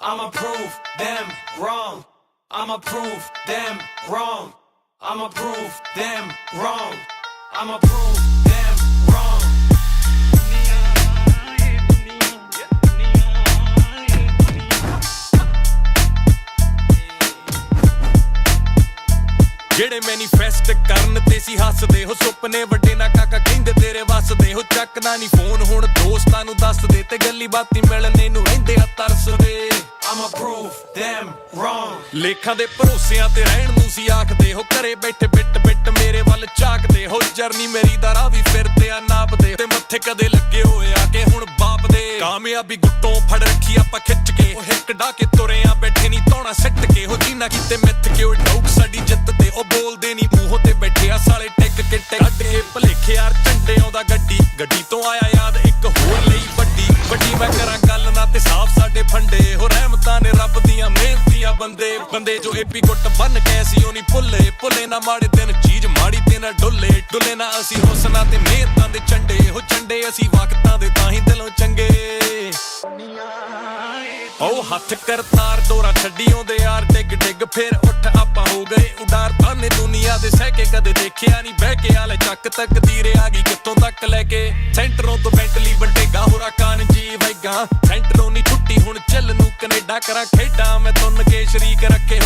I'ma prove them wrong. I'ma prove them wrong. I'ma prove them wrong. I'ma prove them wrong. ਜਿਹੜੇ manifest ਕਰਨ ਤੇ ਸੀ ਹੱਸਦੇ ਹੋ ਸੁਪਨੇ ਵੱਡੇ ਨਾ ਕਾਕਾ ਕਹਿੰਦੇ ਤੇਰੇ ਵੱਸਦੇ ਹੋ ਚੱਕਦਾ ਨਹੀਂ ਫੋਨ ਹੁਣ ਦੋਸਤਾਂ ਨੂੰ ਦੱਸਦੇ ਤੇ ਗੱਲੀ ਬਾਤੀ ਮਿਲਣੇ ਨੂੰ ਰਹਿੰਦੇ ਆ ਤਰਸਦੇ I'ma prove them wrong. ਲੇਖਾਂ ਦੇ ਭਰੋਸਿਆਂ ਤੇ ਰਹਿਣ ਨੂੰ ਸੀ ਆਖਦੇ ਹੋ ਘਰੇ ਬੈਠੇ ਬਿੱਟ ਬਿੱਟ ਮੇਰੇ ਵੱਲ ਝਾਕਦੇ ਹੋ ਜਰਨੀ ਮੇਰੀ ਦਾ ਰਾਹ ਵੀ ਫਿਰਦੇ ਆ ਨਾਪਦੇ ਤੇ ਮੱਥੇ ਕਦੇ ਲੱਗੇ ਹੋਏ ਆ ਕਿ ਹੁਣ ਬਾਪ ਦੇ ਕਾਮਯਾਬੀ ਗੁੱਟੋਂ ਫੜ ਰੱਖੀ ਆਪਾਂ ਖਿੱਚ ਕੇ ਉਹ ਹਿੱਕ ਡਾ ਕੇ ਤੁਰੇ ਆ ਬੈਠੇ ਨਹੀਂ ਧੌਣਾ ਸਿੱਟ ਕੇ ਹੋ ਜੀਨਾ ਕੀਤੇ ਮਿੱਥ ਕੇ ਉਹ ਡੌਕ ਸਾਡੀ ਜਿੱਤ ਤੇ ਉਹ ਬੋਲਦੇ ਨਹੀਂ ਮੂੰਹੋਂ ਤੇ ਬੈਠੇ ਆ ਸਾਲੇ ਟਿਕ ਕੇ ਕੱਢ ਕੇ ਭਲੇਖੇ ਯਾਰ ਝੰਡੇ ਆਉਂਦਾ ਗੱਡੀ ਤੋਂ ਆਇਆ ਯਾਦ ਇੱਕ ਹੋਰ ਲਈ ਵੱਡੀ ਮੈਂ ਕਰਾਂ ਗੱਲ ਨਾ ਤੇ ਸਾਫ ਸਾਡੇ ਫੰਡੇ ਹੋ ਰਹਿਮਤਾਂ ਨੇ ਰੱਬ ਦੀਆਂ ਮਿਹਨਤੀਆਂ ਬੰਦੇ ਜੋ ਏਪੀ ਗੁੱਟ ਬੰਨ ਕੇ ਸੀ ਉਹ ਨਹੀਂ ਭੁੱਲੇ ਨਾ ਮਾੜੇ ਦਿਨ ਚੀਜ਼ ਮਾੜੀ ਤੇ ਨਾ ਡੁੱਲੇ ਨਾ ਅਸੀਂ ਹੁਸਨਾਂ ਤੇ ਮਿਹਨਤਾਂ ਦੇ ਝੰਡੇ ਅਸੀਂ ਵਕਤਾਂ ਦੇ ਤਾਂ ਹੀ ਦਿਲੋਂ ਚੰਗੇ ਉਹ ਹੱਥ ਕਰਤਾਰ ਡੋਰਾ ਛੱਡੀ ਆਉਂਦੇ ਯਾਰ ਡਿੱਗ ਫਿਰ ਉੱਠ ਆਪਾਂ ਹੋ ਗਏ ਉਡਾਰ ਤਾਨੇ ਦੁਨੀਆ ਦੇ ਸਹਿ ਕੇ ਕਦੇ ਦੇਖਿਆ ਨਹੀਂ ਬਹਿ ਕੇ ਆਲੇ ਚੱਕ ਤਕਦੀਰ ਆ ਗਈ ਕਿੱਥੋਂ ਤੱਕ ਲੈ ਕੇ ਸੈਂਟਰੋਂ ਤੋਂ ਬੈਂਟਲੀ ਬੰਟੇਗਾ ਹੋਰਾ ਕਾਨ ਜੀ ਵੈਗਾ ਸੈਂਟਰੋਂ ਨਹੀਂ ਛੁੱਟੀ ਹੁਣ ਚੱਲ ਨੂੰ ਕੈਨੇਡਾ ਕਰਾਂ ਖੇਡਾਂ ਮੈਂ ਤੁੰਨ ਕੇ ਸ਼ਰੀਕ ਰੱਖੇ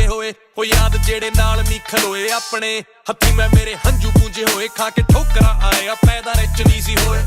ਹੋਏ ਉਹ ਯਾਦ ਜਿਹੜੇ ਨਾਲ ਨਹੀਂ ਖਲੋਏ ਆਪਣੇ ਹੱਥੀ ਮੈਂ ਮੇਰੇ ਹੰਝੂ ਪੂੰਝੇ ਹੋਏ ਖਾ ਕੇ ਠੋਕਰਾਂ ਆਏ ਆ ਪੈਦਾ ਰਿਚ ਨਹੀਂ ਸੀ ਹੋਏ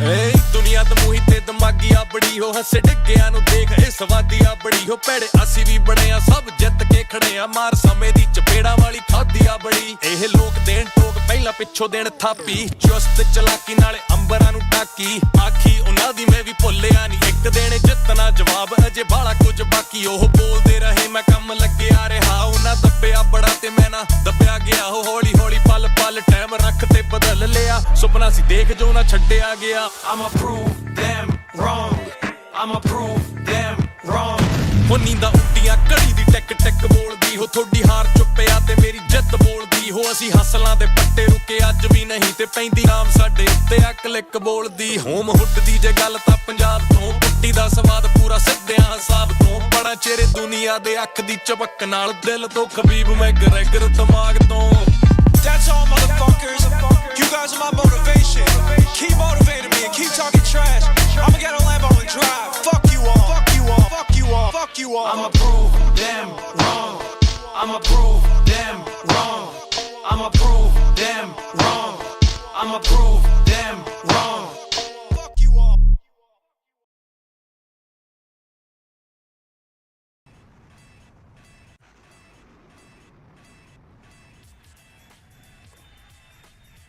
ਏ ਦੁਨੀਆ ਦਮੂਹੀ ਤੇ ਦਿਮਾਗੀ ਆ ਬੜੀ ਹੋ ਹੱਸੇ ਡਿੱਗਿਆਂ ਨੂੰ ਦੇਖ ਇਹ ਸਵਾਦੀ ਆ ਬੜੀ ਹੋ ਭੈੜੇ ਅਸੀਂ ਵੀ ਬਣੇ ਆ ਸਭ ਜਿੱਤ ਕੇ ਖੜੇ ਆ ਮਾਰ ਸਮੇਂ ਦੀ ਚਪੇੜਾ ਵਾਲੀ ਖਾਦੀ ਆ ਬੜੀ ਇਹ ਲੋਕ ਦੇਣ ਟੋਕ ਪਹਿਲਾਂ ਪਿੱਛੋਂ ਦੇਣ ਥਾਪੀ ਚੁਸਤ ਚਲਾਕੀ ਨਾਲੇ ਅੰਬਰਾਂ ਨੂੰ ਟਾਕੀ ਆਖੀ ਉਹਨਾਂ ਦੀ ਮੈਂ ਵੀ ਭੁੱਲਿਆ ਨਹੀਂ ਇੱਕ ਦੇਣੇ ਜਿੱਤਣਾ ਜਵਾਬ ਅਜੇ ਬਾਲਾ ਕੁਝ ਬਾਕੀ ਉਹ ਬੋਲਦੇ ਰਹੇ ਮੈਂ ਕੰਮ ਲੱਗਿਆ ਰਿਹਾ ਉਹਨਾਂ ਦੱਬਿਆ ਬੜਾ ਤੇ ਮੈਂ ਨਾ ਦੱਬਿਆ ਗਿਆ ਹੌਲੀ ਪਲ ਟਾਈਮ ਰੱਖ ਤੇ ਬਦਲ ਲਿਆ ਸੁਪਨਾ ਸੀ ਦੇਖ ਜੋ ਨਾ ਛੱਡਿਆ ਗਿਆ I'ma prove them wrong. I'ma prove them wrong. ਹੋ ਨੀਂਦਾਂ ਉੱਡੀਆਂ ਘੜੀ ਦੀ ਟਿਕ ਬੋਲਦੀ ਹੋ ਤੁਹਾਡੀ ਹਾਰ ਚੁੱਪਿਆ ਤੇ ਮੇਰੀ ਜਿੱਤ ਬੋਲਦੀ ਹੋ ਅਸੀਂ ਹਸਲਾਂ ਦੇ ਪੱਟੇ ਰੁਕੇ ਅੱਜ ਵੀ ਨਹੀਂ ਤੇ ਪੈਂਦੀ ਨਾਮ ਸਾਡੇ ਉੱਤੇ ਆ ਕਲਿੱਕ ਬੋਲਦੀ ਹੋਮ ਹੁੱਡ ਦੀ ਜੇ ਗੱਲ ਤਾਂ ਪੰਜਾਬ ਤੋਂ ਪੁੱਟੀ ਦਾ ਸਵਾਦ ਪੂਰਾ ਸਿੱਧਿਆਂ ਹਿਸਾਬ ਤੋਂ ਬੜਾ ਚਿਹਰੇ ਦੁਨੀਆ ਦੇ ਅੱਖ ਦੀ ਚਮਕ ਨਾਲ ਦਿਲ ਤੋਂ ਖਬੀਬ ਮੈਂ ਗਰੈਗਰ ਦਿਮਾਗ ਤੋਂ That's all, motherfuckers. You guys are my motivation. Keep motivating me and keep talking trash. I'ma get a Lambo and drive. Fuck you all. Fuck you all. Fuck you all. Fuck you all. I'ma prove them wrong. I'ma prove them wrong. I'ma prove them wrong. I'ma prove them wrong. Fuck you all.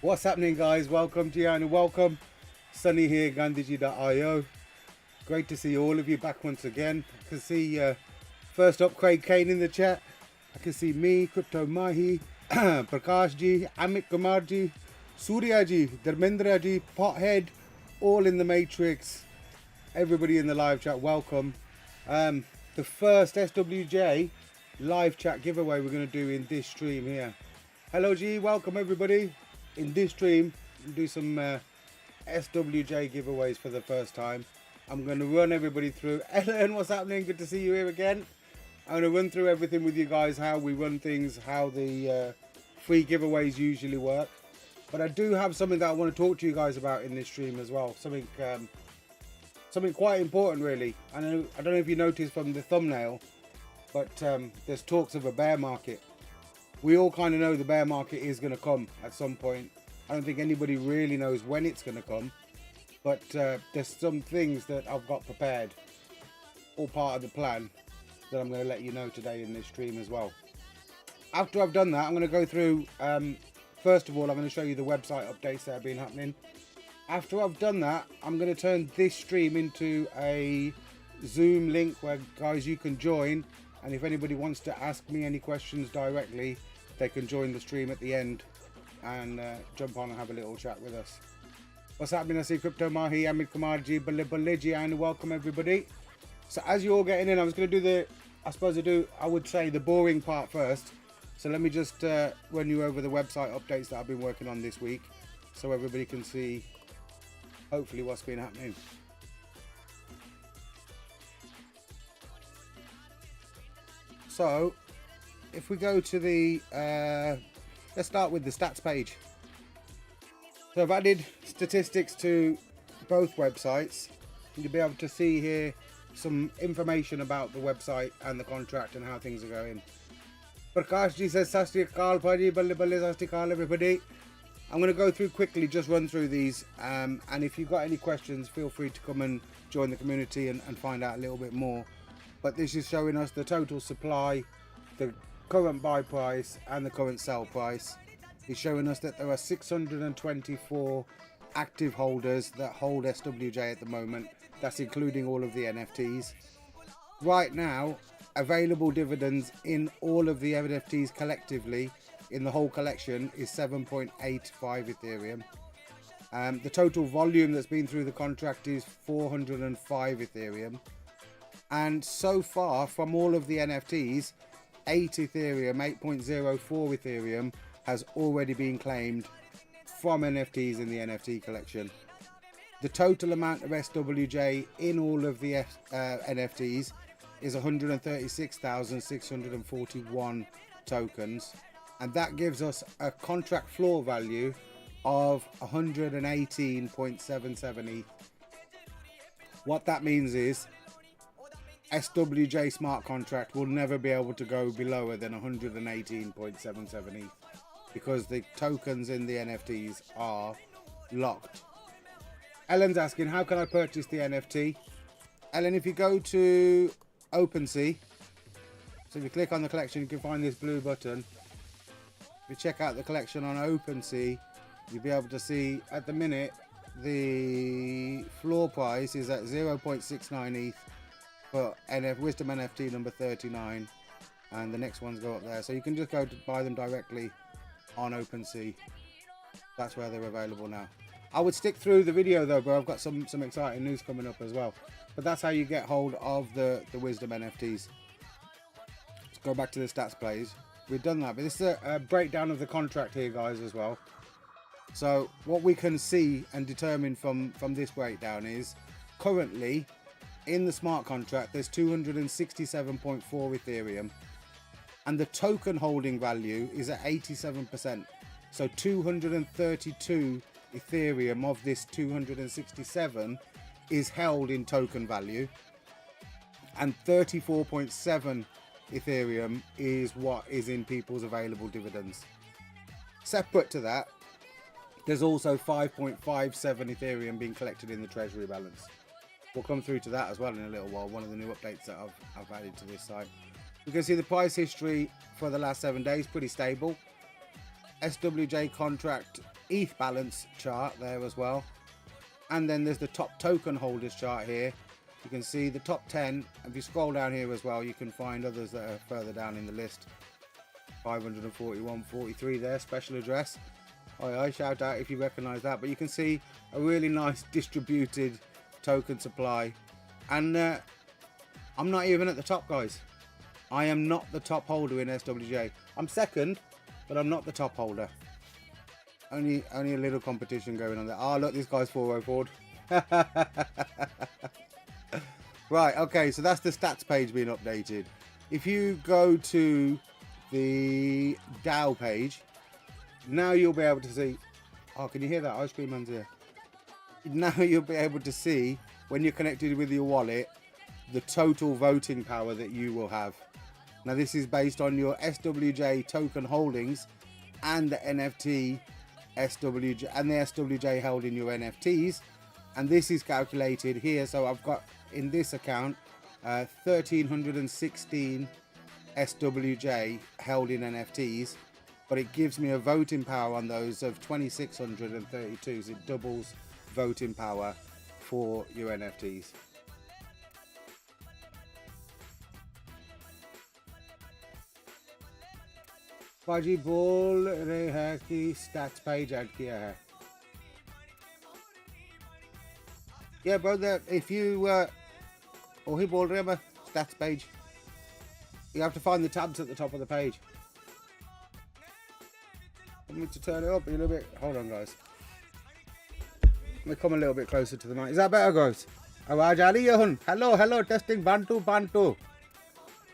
What's happening, guys? Welcome Gianna, welcome. Sunny here, Gandhiji.io. Great to see all of you back once again. I can see first up Craig Kane in the chat. I can see me, Crypto Mahi, Prakash ji, Amit Kumar ji, Surya ji, Dharmendra ji, Pothead, all in the Matrix. Everybody in the live chat, welcome. The first SWJ live chat giveaway we're going to do in this stream here. Hello G, welcome everybody. In this stream, do some SWJ giveaways for the first time. I'm going to run everybody through. Ellen, what's happening? Good to see you here again. I'm going to run through everything with you guys, how we run things, how the free giveaways usually work. But I do have something that I want to talk to you guys about in this stream as well. Something quite important, really. I don't know if you noticed from the thumbnail, but there's talks of a bear market. We all kind of know the bear market is going to come at some point. I don't think anybody really knows when it's going to come, but there's some things that I've got prepared, all part of the plan, that I'm going to let you know today in this stream as well. After I've done that, I'm going to go through, first of all, I'm going to show you the website updates that have been happening. After I've done that, I'm going to turn this stream into a Zoom link where, guys, you can join. And if anybody wants to ask me any questions directly, they can join the stream at the end and jump on and have a little chat with us. What's happening? I see Crypto Mahi, Amit Kamarji, Baliji, and welcome everybody. So as you're all getting in, I was going to do I would say the boring part first. So let me just run you over the website updates that I've been working on this week, so everybody can see hopefully what's been happening. So if we go to the let's start with the stats page. So I've added statistics to both websites. You'll be able to see here some information about the website and the contract and how things are going. Prakash ji says Sat Shri Akal Bhaji, balle balle Sat Shri Akal everybody. I'm going to go through quickly, just run through these, and if you've got any questions, feel free to come and join the community and find out a little bit more. But this is showing us the total supply, the current buy price and the current sell price. It's showing us that there are 624 active holders that hold SWJ at the moment. That's including all of the NFTs. Right now, available dividends in all of the NFTs collectively in the whole collection is 7.85 Ethereum. The total volume that's been through the contract is 405 Ethereum. And so far from all of the NFTs, 8 Ethereum, 8.04 Ethereum has already been claimed from NFTs in the NFT collection. The total amount of SWJ in all of the NFTs is 136,641 tokens, and that gives us a contract floor value of 118.77 ETH. What that means is SWJ smart contract will never be able to go below than 118.77 ETH because the tokens in the NFTs are locked. Ellen's asking, how can I purchase the NFT? Ellen, if you go to OpenSea, so if you click on the collection, you can find this blue button. If you check out the collection on OpenSea, you'll be able to see at the minute the floor price is at 0.69 ETH for Wisdom NFT number 39, and the next ones go up there. So you can just go to buy them directly on OpenSea. That's where they're available now. I would stick through the video though, bro. I've got some exciting news coming up as well. But that's how you get hold of the Wisdom NFTs. Let's go back to the stats plays. We've done that, but this is a breakdown of the contract here, guys, as well. So what we can see and determine from this breakdown is currently in the smart contract there's 267.4 Ethereum, and the token holding value is at 87%. So 232 Ethereum of this 267 is held in token value, and 34.7 Ethereum is what is in people's available dividends. Separate to that, there's also 5.57 Ethereum being collected in the Treasury balance. We'll come through to that as well in a little while, one of the new updates that I've added to this site. You can see the price history for the last 7 days, pretty stable. SWJ contract ETH balance chart there as well. And then there's the top token holders chart here. You can see the top 10. If you scroll down here as well, you can find others that are further down in the list. 541.43 there, special address. I shout out if you recognize that. But you can see a really nice distributed token supply. And I'm not even at the top, guys. I am not the top holder in SWJ. I'm second, but I'm not the top holder. Only a little competition going on there. Oh, look, this guy's 404'd. Right, okay, so that's the stats page being updated. If you go to the DAO page, now you'll be able to see... Oh, can you hear that? Ice cream man's here. Now you'll be able to see, when you're connected with your wallet, the total voting power that you will have. Now, this is based on your SWJ token holdings and the NFT SWJ and the SWJ held in your NFTs, and this is calculated here. So I've got in this account 1316 SWJ held in NFTs, but it gives me a voting power on those of 2632, so it doubles voting power for your NFTs. बाजी बोल रहे हैं कि stats page add किया है. Yeah, bro, if you oh, he बोल रहे हैं stats page. You have to find the tabs at the top of the page. I need to turn it up a little bit. Hold on, guys. Let me come a little bit closer to the mic. Is that better, guys? Awaj Ali Yahun. Hello, testing. Bantu.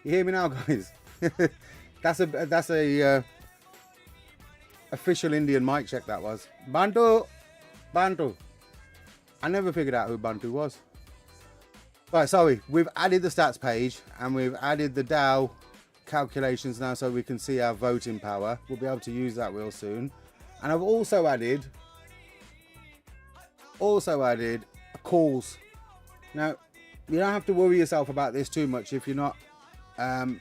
You hear me now, guys? that's a official Indian mic check, that was. Bantu. I never figured out who Bantu was. Right, sorry. We've added the stats page and we've added the DAO calculations now so we can see our voting power. We'll be able to use that real soon. And I've also added calls. Now, you don't have to worry yourself about this too much if you're not, I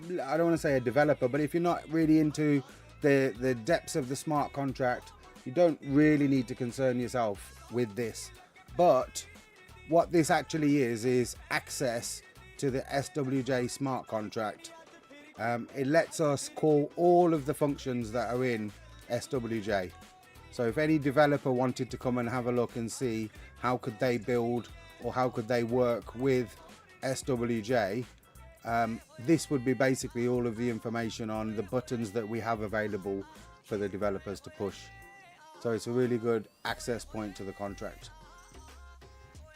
don't want to say a developer, but if you're not really into the depths of the smart contract, you don't really need to concern yourself with this. But what this actually is access to the SWJ smart contract. It lets us call all of the functions that are in SWJ. So if any developer wanted to come and have a look and see how could they build or how could they work with SWJ, this would be basically all of the information on the buttons that we have available for the developers to push. So it's a really good access point to the contract.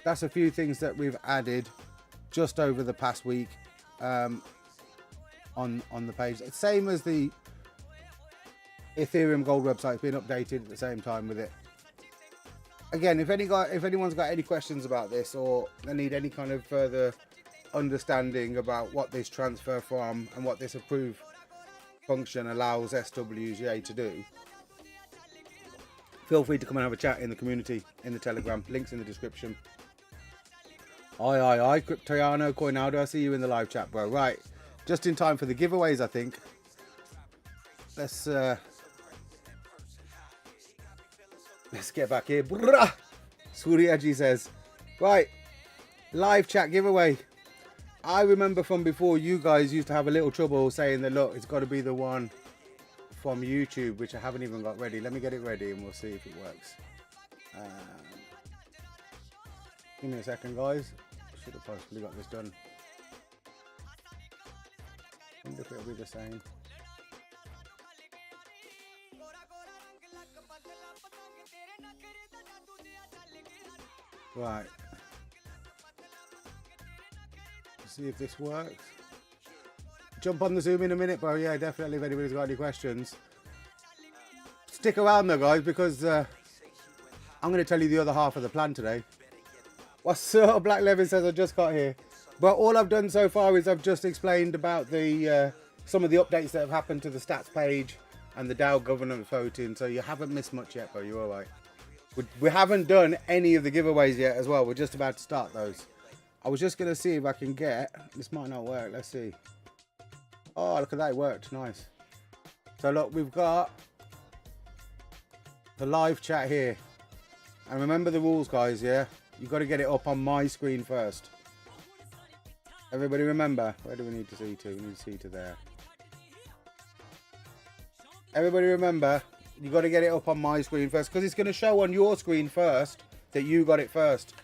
That's a few things that we've added just over the past week on the page. It's same as the Ethereum Gold website's been updated at the same time with it. Again, if anyone's got any questions about this or they need any kind of further understanding about what this transfer from and what this approve function allows SWJ to do, feel free to come and have a chat in the community, in the Telegram. Links in the description. Aye, Cryptoiano, Coinaldo, I see you in the live chat, bro. Right, just in time for the giveaways, I think. Let's get back here. Suryaji says, right, live chat giveaway. I remember from before you guys used to have a little trouble saying that, look, it's got to be the one from YouTube, which I haven't even got ready. Let me get it ready and we'll see if it works. Give me a second, guys. Should have possibly got this done. I wonder if it'll be the same. Right. Let's see if this works. Jump on the Zoom in a minute, bro. Yeah, definitely. If anybody's got any questions, stick around though, guys, because I'm going to tell you the other half of the plan today. What's up? Black Levin says I just got here. But all I've done so far is I've just explained about the some of the updates that have happened to the stats page and the DAO governance voting. So you haven't missed much yet, bro. You're all right. We haven't done any of the giveaways yet as well. We're just about to start those. I was just going to see if I can get... This might not work. Let's see. Oh, look at that. It worked. Nice. So, look, we've got the live chat here. And remember the rules, guys, yeah? You've got to get it up on my screen first. Everybody remember? Where do we need to see to? We need to see to there. Everybody remember... You got to get it up on my screen first because it's going to show on your screen first that you got it first.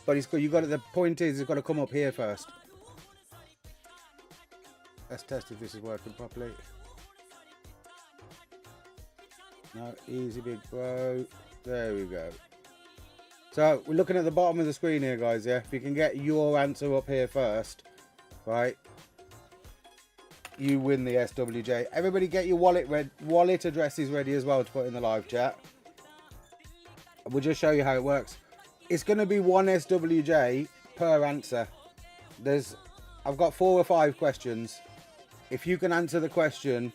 But you got it. The point is, it's got to come up here first. Let's test if this is working properly. No, easy, big bro. There we go. So we're looking at the bottom of the screen here, guys. Yeah, if you can get your answer up here first, right? You win the SWJ. Everybody get your wallet addresses ready as well to put in the live chat. We'll just show you how it works. It's going to be one SWJ per answer. I've got 4 or 5 questions. If you can answer the question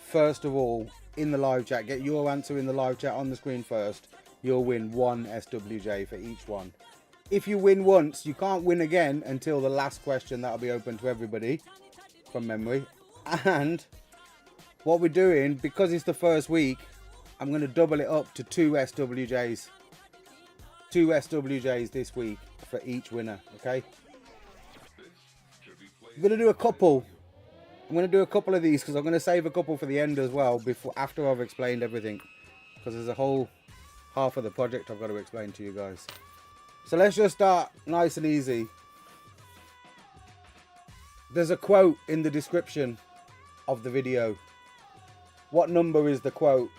first of all in the live chat, get your answer in the live chat on the screen first, you'll win 1 SWJ for each one. If you win once, you can't win again until the last question. That'll be open to everybody from memory. And what we're doing, because it's the first week, I'm going to double it up to 2 SWJs. 2 SWJs this week for each winner, okay? I'm going to do a couple. I'm going to do a couple of these because I'm going to save a couple for the end as well, after I've explained everything, because there's a whole half of the project I've got to explain to you guys. So let's just start nice and easy. There's a quote in the description of the video. What number is the quote?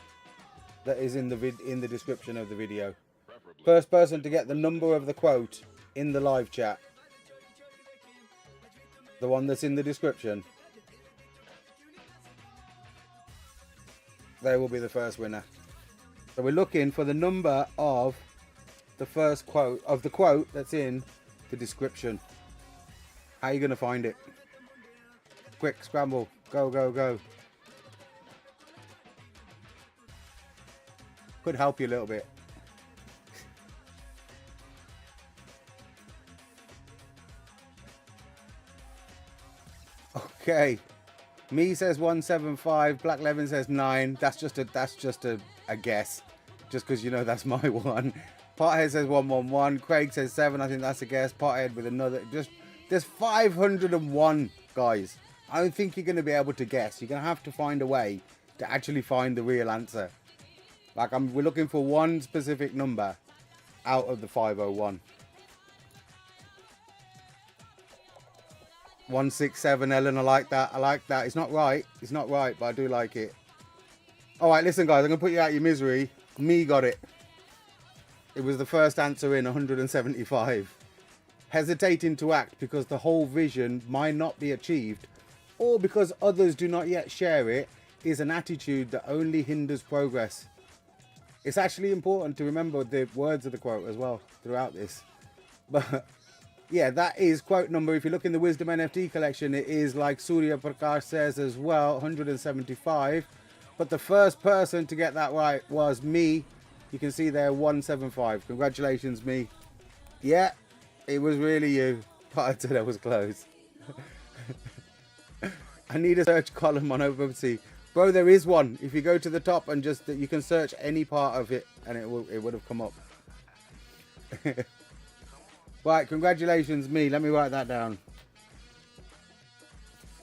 that is in the description of the video. First person to get the number of the quote in the live chat, the one that's in the description, they will be the first winner. So we're looking for the number of the first quote, of the quote that's in the description. How are you going to find it? Quick, scramble, go, go, go. Could help you a little bit. Okay. Me says 175. Black Levin says 9. That's just a guess. Just because you know that's my one. Pothead says 111. Craig says 7. I think that's a guess. Pothead with another. There's 501 guys. I don't think you're going to be able to guess. You're going to have to find a way to actually find the real answer. Like we're looking for one specific number out of the 501. 167, Ellen, I like that. I like that. It's not right. It's not right, but I do like it. All right, listen, guys. I'm going to put you out of your misery. Me got it. It was the first answer in 175. Hesitating to act because the whole vision might not be achieved or because others do not yet share it is an attitude that only hinders progress. It's actually important to remember the words of the quote as well throughout this. But yeah, that is quote number. If you look in the Wisdom NFT collection, it is like Surya Prakash says as well, 175. But the first person to get that right was me. You can see there 175. Congratulations, me. Yeah, it was really you. But that was close. I need a search column on OpenSea. Bro, there is one. If you go to the top and just you can search any part of it and it would have come up. Right, congratulations, me. Let me write that down.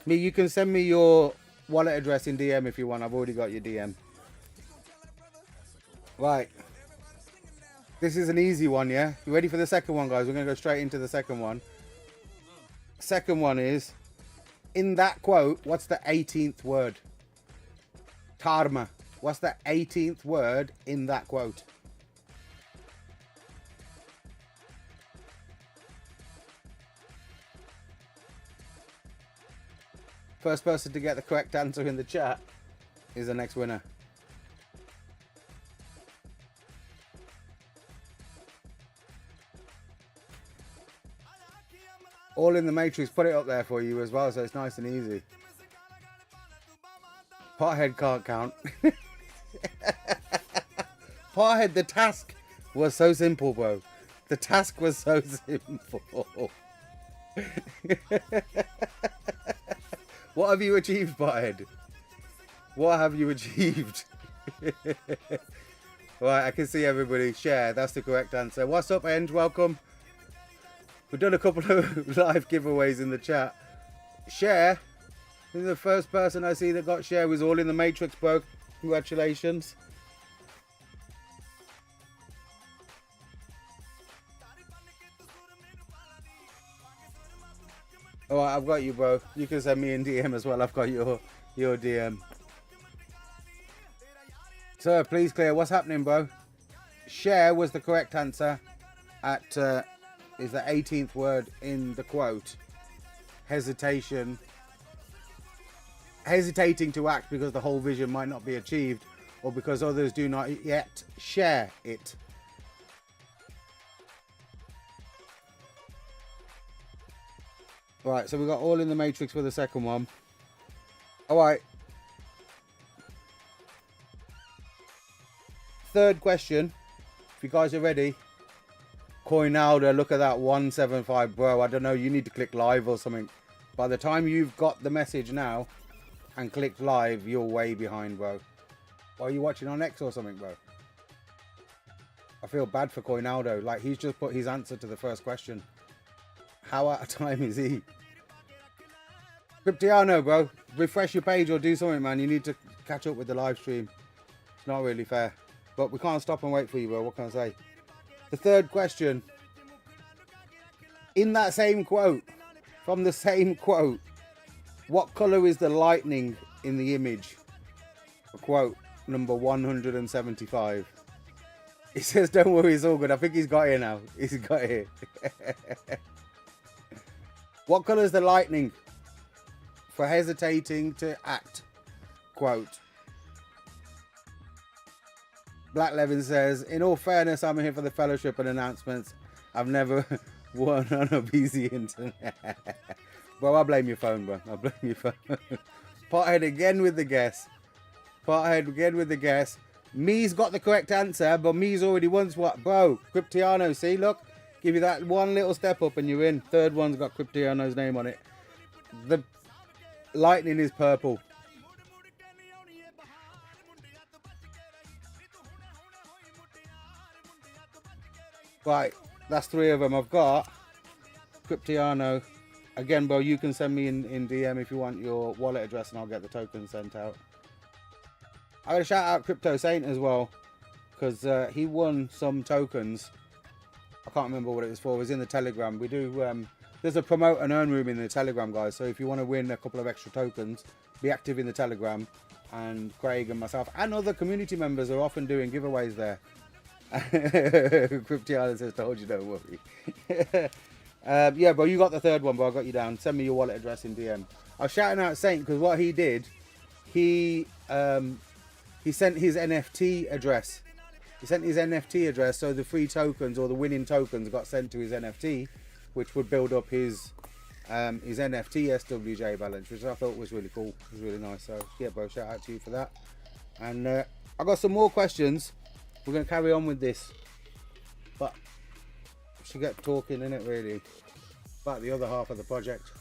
Me, you can send me your wallet address in DM if you want. I've already got your DM. Right. This is an easy one, yeah? You ready for the second one, guys? We're going to go straight into the second one. Second one is, in that quote, what's the 18th word? Karma. What's the 18th word in that quote? First person to get the correct answer in the chat is the next winner. All in the Matrix, put it up there for you as well, so it's nice and easy. Pothead can't count. Pothead, the task was so simple, bro. The task was so simple. What have you achieved, Pothead? What have you achieved? Right, I can see everybody. Share, that's the correct answer. What's up, End? Welcome. We've done a couple of live giveaways in the chat. Share. The first person I see that got share was All in the Matrix, bro. Congratulations. Alright, I've got you, bro. You can send me in DM as well. I've got your DM. Sir, please clear. What's happening, bro? Share was the correct answer. Is the 18th word in the quote. Hesitation. Hesitating to act because the whole vision might not be achieved or because others do not yet share it. Right, so we got All in the Matrix for the second one. Alright. Third question. If you guys are ready. Coinalda, look at that 175, bro. I don't know, you need to click live or something. By the time you've got the message now and clicked live, you're way behind, bro. Or are you watching on X or something, bro? I feel bad for Coinaldo. Like, he's just put his answer to the first question. How out of time is he? Cryptiano, bro. Refresh your page or do something, man. You need to catch up with the live stream. It's not really fair. But we can't stop and wait for you, bro. What can I say? The third question. In that same quote, from the same quote, what colour is the lightning in the image? A quote. number 175. He says, don't worry, it's all good. I think he's got here now. He's got here. What colour is the lightning? For hesitating to act. Quote. Black Levin says, in all fairness, I'm here for the fellowship and announcements. I've never won on a busy internet. Bro, I blame your phone, bro. I blame your phone. Pothead again with the guess. Pothead again with the guess. Me's got the correct answer, but Me's already won. What, bro? Cryptiano, see, look. Give you that one little step up and you're in. Third one's got Cryptiano's name on it. The lightning is purple. Right, that's 3 of them. I've got Cryptiano. Again, bro, you can send me in DM if you want your wallet address and I'll get the token sent out. I'm going to shout out Crypto Saint as well, because he won some tokens. I can't remember what it was for. It was in the Telegram. We do, there's a promote and earn room in the Telegram, guys. So if you want to win a couple of extra tokens, be active in the Telegram. And Craig and myself and other community members are often doing giveaways there. Cryptiano says, told you, don't worry. Yeah, bro, you got the third one, bro. I got you down. Send me your wallet address in DM. I was shouting out Saint because what he did, he sent his NFT address. He sent his NFT address, so the free tokens or the winning tokens got sent to his NFT, which would build up his NFT SWJ balance, which I thought was really cool. It was really nice. So yeah, bro, shout out to you for that. And I got some more questions. We're going to carry on with this, but we should get talking in it really about the other half of the project.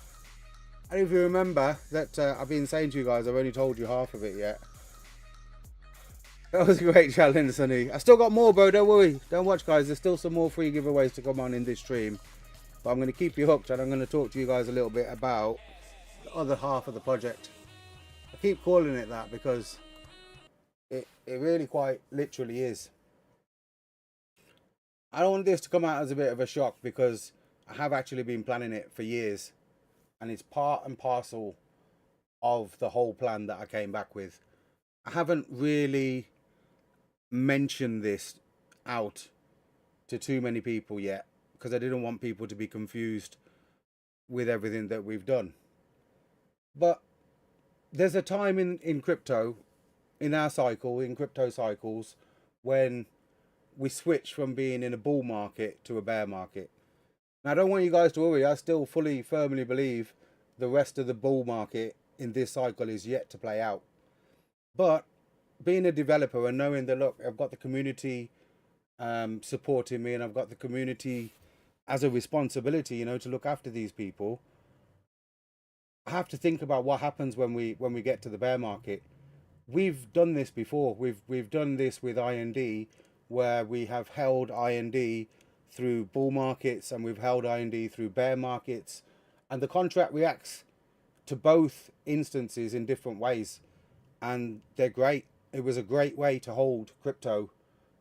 And if you remember that I've been saying to you guys, I've only told you half of it yet. That was a great challenge, Sonny. I still got more, bro. Don't worry. Don't watch, guys. There's still some more free giveaways to come on in this stream. But I'm going to keep you hooked and I'm going to talk to you guys a little bit about the other half of the project. I keep calling it that because it really quite literally is. I don't want this to come out as a bit of a shock because I have actually been planning it for years. And it's part and parcel of the whole plan that I came back with. I haven't really mentioned this out to too many people yet because I didn't want people to be confused with everything that we've done. But there's a time in crypto, in our cycle, in crypto cycles, when we switch from being in a bull market to a bear market. Now, I don't want you guys to worry. I still firmly believe the rest of the bull market in this cycle is yet to play out. But being a developer and knowing that, look, I've got the community supporting me and I've got the community as a responsibility, you know, to look after these people, I have to think about what happens when we get to the bear market. We've done this before. We've done this with IND, where we have held IND through bull markets and we've held IND through bear markets, and the contract reacts to both instances in different ways, and they're great. It was a great way to hold crypto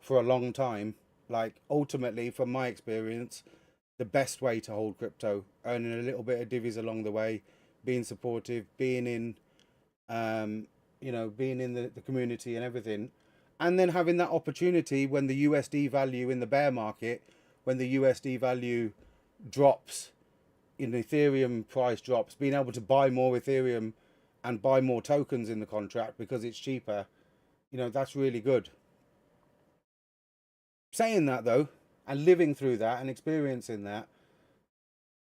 for a long time. Like, ultimately, from my experience, the best way to hold crypto, earning a little bit of divvies along the way, being supportive, being in you know, being in the community and everything, and then having that opportunity when the USD value in the bear market, when the USD value drops, in Ethereum price drops, being able to buy more Ethereum and buy more tokens in the contract because it's cheaper, you know, that's really good. Saying that though, and living through that and experiencing that,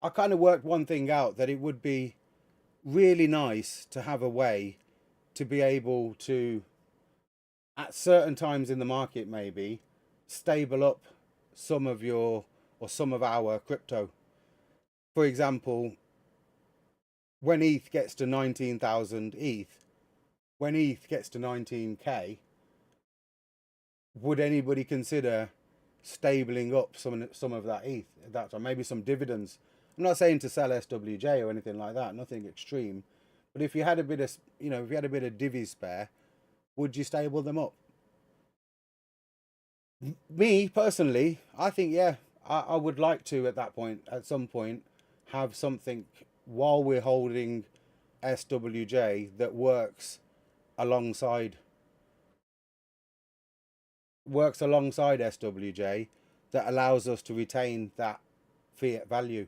I kind of worked one thing out, that it would be really nice to have a way to be able to, at certain times in the market maybe, stable up some of your, or some of our crypto. For example, when ETH gets to 19,000 ETH, when ETH gets to 19k, would anybody consider stabling up some of that ETH at that time? Maybe some dividends. I'm not saying to sell SWJ or anything like that, nothing extreme. But if you had a bit of, you know, if you had a bit of divvy spare, would you stable them up? Me personally, I think, yeah, I would like to at that point, at some point, have something while we're holding SWJ that works alongside works alongside SWJ that allows us to retain that fiat value.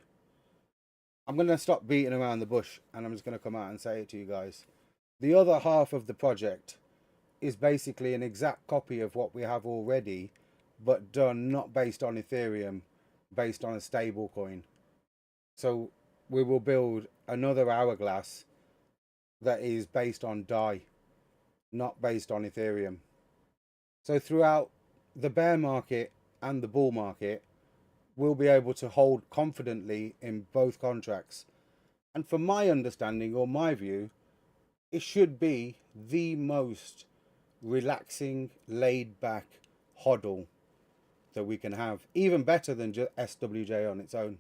I'm going to stop beating around the bush and I'm just going to come out and say it to you guys. The other half of the project is basically an exact copy of what we have already, but done not based on Ethereum, based on a stable coin. So we will build another hourglass that is based on DAI, not based on Ethereum. So throughout the bear market and the bull market, we'll be able to hold confidently in both contracts. And from my understanding or my view, it should be the most relaxing, laid back hodl that we can have, even better than just SWJ on its own.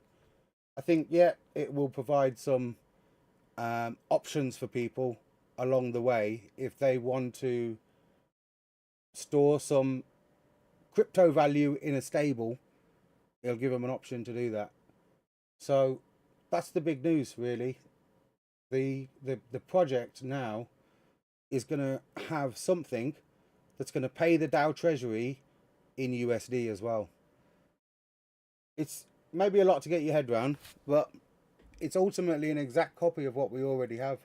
I think, yeah, it will provide some options for people along the way if they want to store some crypto value in a stable. It'll give them an option to do that. So that's the big news, really. The project now is going to have something that's going to pay the Dow Treasury in USD as well. It's maybe a lot to get your head around, but it's ultimately an exact copy of what we already have.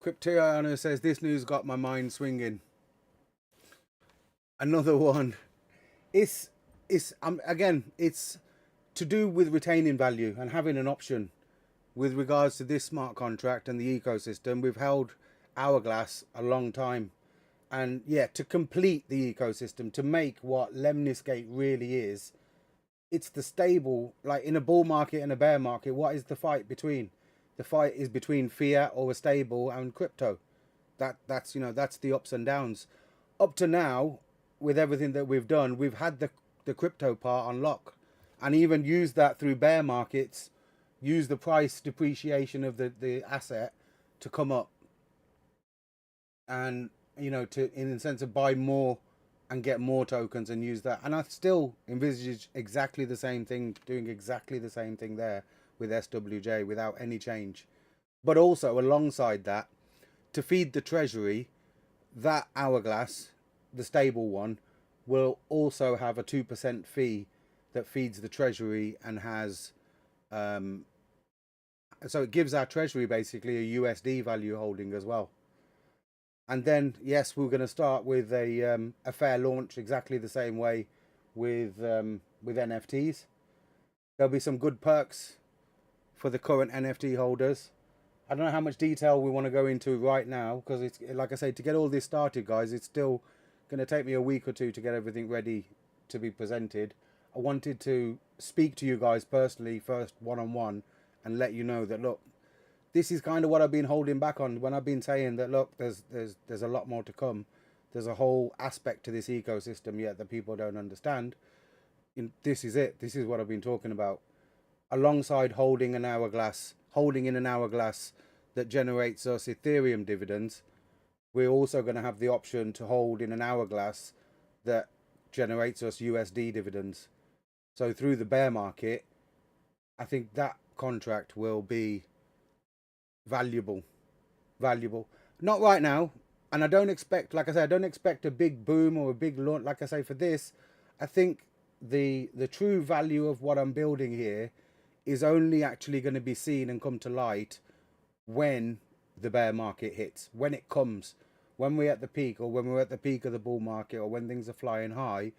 Cryptiano says, this news got my mind swinging. Another one. Again, it's to do with retaining value and having an option with regards to this smart contract and the ecosystem. We've held Hourglass a long time, and yeah, to complete the ecosystem, to make what Lemniscate really is, it's the stable. Like in a bull market and a bear market, what is the fight between? The fight is between fiat or a stable and crypto. That's the ups and downs. Up to now, with everything that we've done, we've had the crypto part on lock, and even used that through bear markets, use the price depreciation of the asset to come up, and to in a sense of buy more and get more tokens and use that. And I still envisage exactly the same thing, doing exactly the same thing there with SWJ without any change. But also alongside that, to feed the treasury, that hourglass, the stable one, will also have a 2% fee that feeds the treasury and has so it gives our treasury basically a USD value holding as well. And then yes, we're going to start with a fair launch exactly the same way with NFTs. There'll be some good perks for the current NFT holders. I don't know how much detail we want to go into right now, because it's like I say, to get all this started, guys, it's still going to take me a week or two to get everything ready to be presented. I wanted to speak to you guys personally first, one-on-one, and let you know that, look, this is kind of what I've been holding back on when I've been saying that, look, there's a lot more to come. There's a whole aspect to this ecosystem yet that people don't understand. This is it. This is what I've been talking about. Alongside holding in an hourglass that generates us Ethereum dividends, we're also going to have the option to hold in an hourglass that generates us USD dividends. So through the bear market, I think that contract will be valuable. Not right now, and I don't expect, like I say, I don't expect a big boom or a big launch. Like I say, for this, I think the true value of what I'm building here is only actually going to be seen and come to light when the bear market hits, when it comes, when we're at the peak, or when we're at the peak of the bull market, or when things are flying high.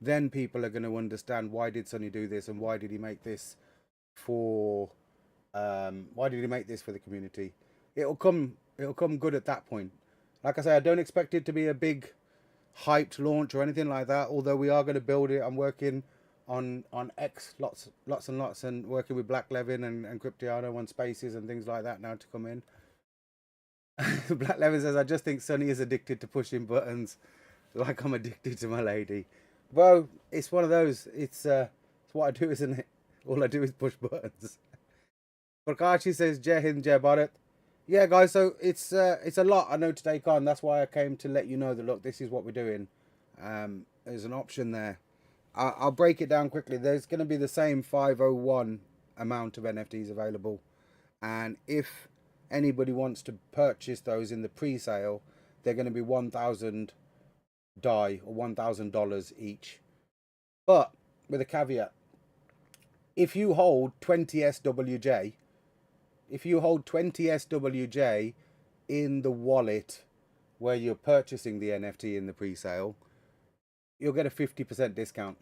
Then people are going to understand, why did Sonny do this, and why did he make this for the community. It'll come good at that point. Like I say, I don't expect it to be a big hyped launch or anything like that, although we are going to build it. I'm working on X lots and lots, and working with Black Levin and Cryptiano on spaces and things like that now to come in. Black Levin says, I just think Sonny is addicted to pushing buttons like I'm addicted to my lady. Well, it's one of those. It's what I do, isn't it? All I do is push buttons. Prakashi says, Jai Hind, Jai Bharat. Yeah, guys, so it's a lot I know to take on. That's why I came to let you know that, look, this is what we're doing. There's an option there. I'll break it down quickly. There's going to be the same 501 amount of NFTs available. And if anybody wants to purchase those in the pre-sale, they're going to be 1,000 DAI or $1,000 each. But with a caveat, if you hold 20 SWJ, in the wallet where you're purchasing the NFT in the pre-sale, you'll get a 50% discount.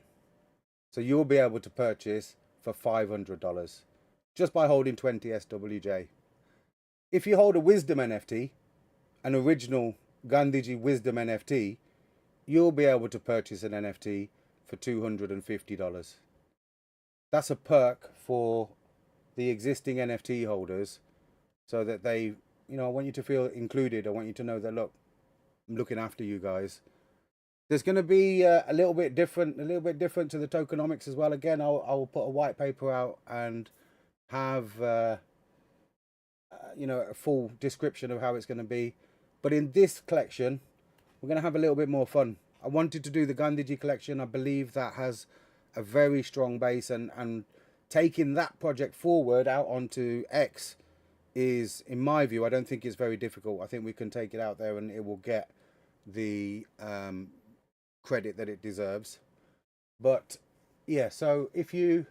So you'll be able to purchase for $500 just by holding 20 SWJ. If you hold a Wisdom NFT, an original Gandhiji Wisdom NFT, you'll be able to purchase an NFT for $250. That's a perk for the existing NFT holders, so that they, I want you to feel included. I want you to know that, look, I'm looking after you guys. There's going to be a little bit different to the tokenomics as well. Again, I'll put a white paper out and have a full description of how it's going to be. But in this collection, we're going to have a little bit more fun. I wanted to do the Gandhiji collection. I believe that has a very strong base, and taking that project forward out onto X is, in my view, I don't think it's very difficult. I think we can take it out there and it will get the credit that it deserves. But yeah, so if you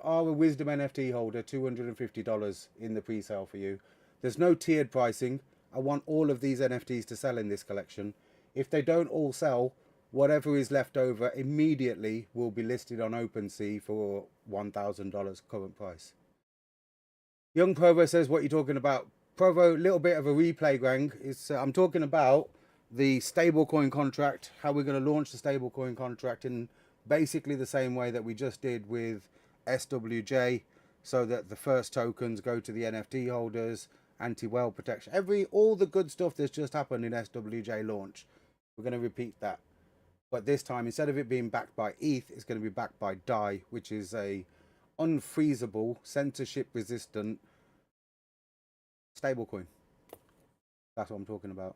are a Wisdom NFT holder, $250 in the pre-sale for you. There's no tiered pricing. I want all of these NFTs to sell in this collection. If they don't all sell, whatever is left over immediately will be listed on OpenSea for $1,000 current price. Young Provo says, what are you talking about? Provo, little bit of a replay, gang. I'm talking about the stablecoin contract, how we're going to launch the stablecoin contract in basically the same way that we just did with SWJ, so that the first tokens go to the NFT holders, anti-whale protection, all the good stuff that's just happened in SWJ launch. We're going to repeat that. But this time, instead of it being backed by ETH, it's going to be backed by DAI, which is a unfreezable, censorship-resistant stablecoin. That's what I'm talking about.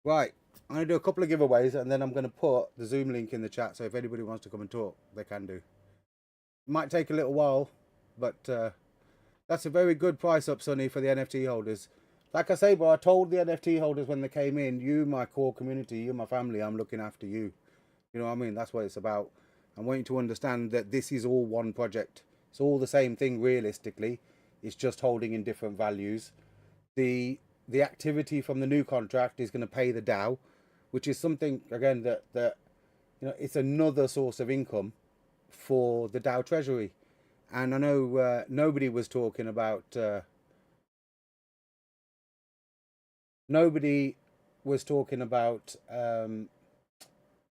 Right, I'm going to do a couple of giveaways, and then I'm going to put the Zoom link in the chat, so if anybody wants to come and talk, they can do. It might take a little while, but that's a very good price up, Sonny, for the NFT holders. Like I say, bro, I told the NFT holders when they came in, you, my core community, you, my family, I'm looking after you. You know what I mean? That's what it's about. I want you to understand that this is all one project. It's all the same thing, realistically. It's just holding in different values. The activity from the new contract is going to pay the DAO, which is something, again, that it's another source of income for the DAO Treasury. And I know nobody was talking about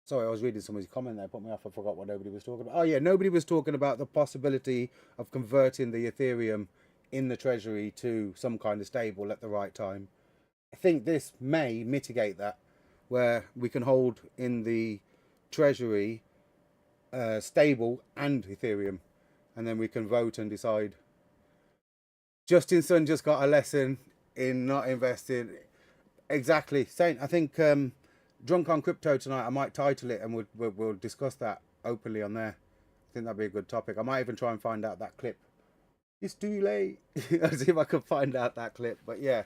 sorry, I was reading somebody's comment there, put me off, I forgot what nobody was talking about. Oh yeah, nobody was talking about the possibility of converting the Ethereum in the Treasury to some kind of stable at the right time. I think this may mitigate that, where we can hold in the Treasury stable and Ethereum, and then we can vote and decide. Justin Sun just got a lesson in not investing. Exactly. Saint, I think Drunk on Crypto tonight, I might title it, and we'll discuss that openly on there. I think that'd be a good topic. I might even try and find out that clip. It's too late. I'll see if I can find out that clip. But yeah,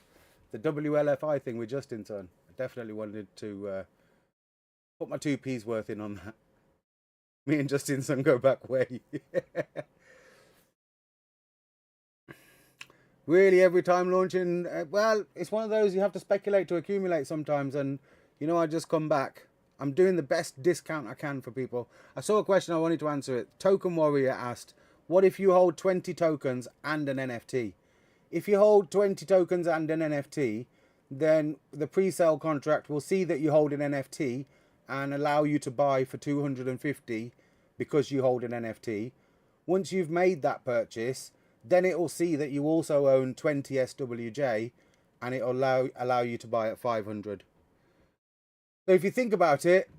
the WLFI thing with Justin Sun, I definitely wanted to put my 2p's worth in on that. Me and Justin Sun go back way. Really, every time launching, well, it's one of those you have to speculate to accumulate sometimes. And, I just come back. I'm doing the best discount I can for people. I saw a question, I wanted to answer it. Token Warrior asked, what if you hold 20 tokens and an NFT? If you hold 20 tokens and an NFT, then the pre-sale contract will see that you hold an NFT and allow you to buy for 250 because you hold an NFT. Once you've made that purchase, then it will see that you also own 20 SWJ, and it will allow you to buy at 500. So if you think about it,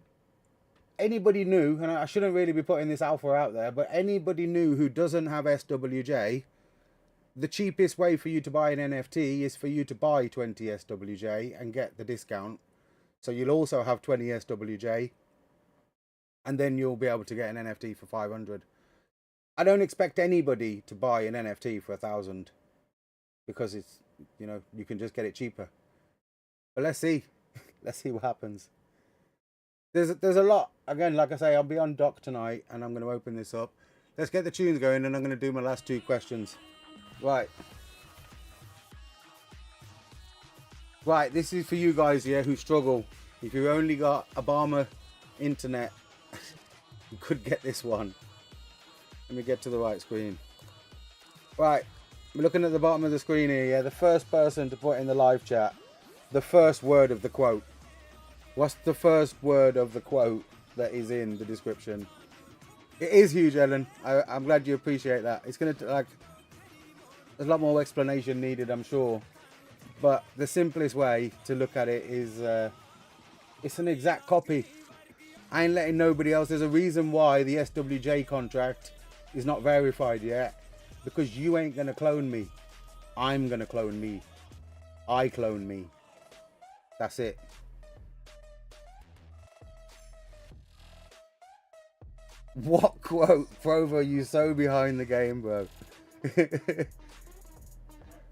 anybody new, and I shouldn't really be putting this alpha out there, but anybody new who doesn't have SWJ, the cheapest way for you to buy an NFT is for you to buy 20 SWJ and get the discount. So you'll also have 20 SWJ, and then you'll be able to get an NFT for 500. I don't expect anybody to buy an NFT for 1,000. because it's, you know, you can just get it cheaper. But let's see. Let's see what happens. There's a lot. Again, like I say, I'll be on dock tonight and I'm going to open this up. Let's get the tunes going and I'm going to do my last 2 questions. Right. Right, this is for you guys here who struggle. If you've only got Obama internet, you could get this one. Let me get to the right screen. Right, we're looking at the bottom of the screen here. Yeah, the first person to put in the live chat the first word of the quote. What's the first word of the quote that is in the description? It is huge, Ellen. I'm glad you appreciate that. It's gonna like, there's a lot more explanation needed, I'm sure. But the simplest way to look at it is it's an exact copy. I ain't letting nobody else. There's a reason why the SWJ contract is not verified yet. Because you ain't going to clone me. I'm going to clone me. I clone me. That's it. What quote? Provo, you so behind the game, bro.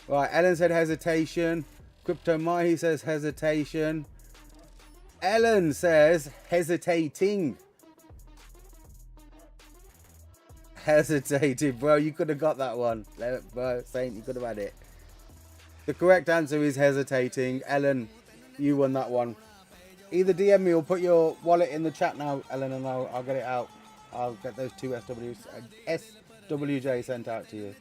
Right, Ellen said hesitation. Crypto Mahi says hesitation. Ellen says hesitating. Hesitated, bro. You could have got that one, bro. Saint, you could have had it. The correct answer is hesitating. Ellen, you won that one. Either DM me or put your wallet in the chat now, Ellen, and I'll get it out. I'll get those 2 SWJ sent out to you.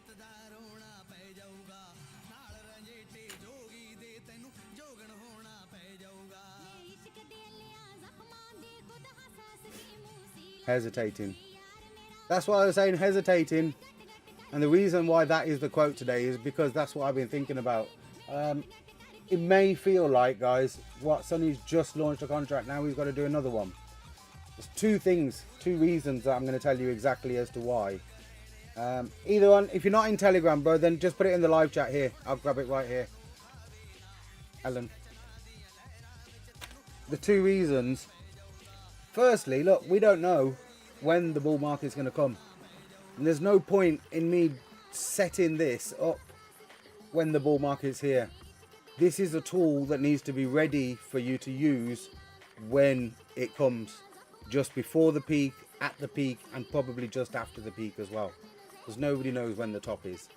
Hesitating. That's why I was saying hesitating. And the reason why that is the quote today is because that's what I've been thinking about. It may feel like, guys, what Sonny's just launched a contract, now he's got to do another one. There's 2 things, 2 reasons that I'm going to tell you exactly as to why. Either one, if you're not in Telegram, bro, then just put it in the live chat here. I'll grab it right here. Ellen. The 2 reasons. Firstly, look, we don't know when the bull market's going to come. And there's no point in me setting this up when the bull market's here. This is a tool that needs to be ready for you to use when it comes. Just before the peak, at the peak, and probably just after the peak as well. Because nobody knows when the top is.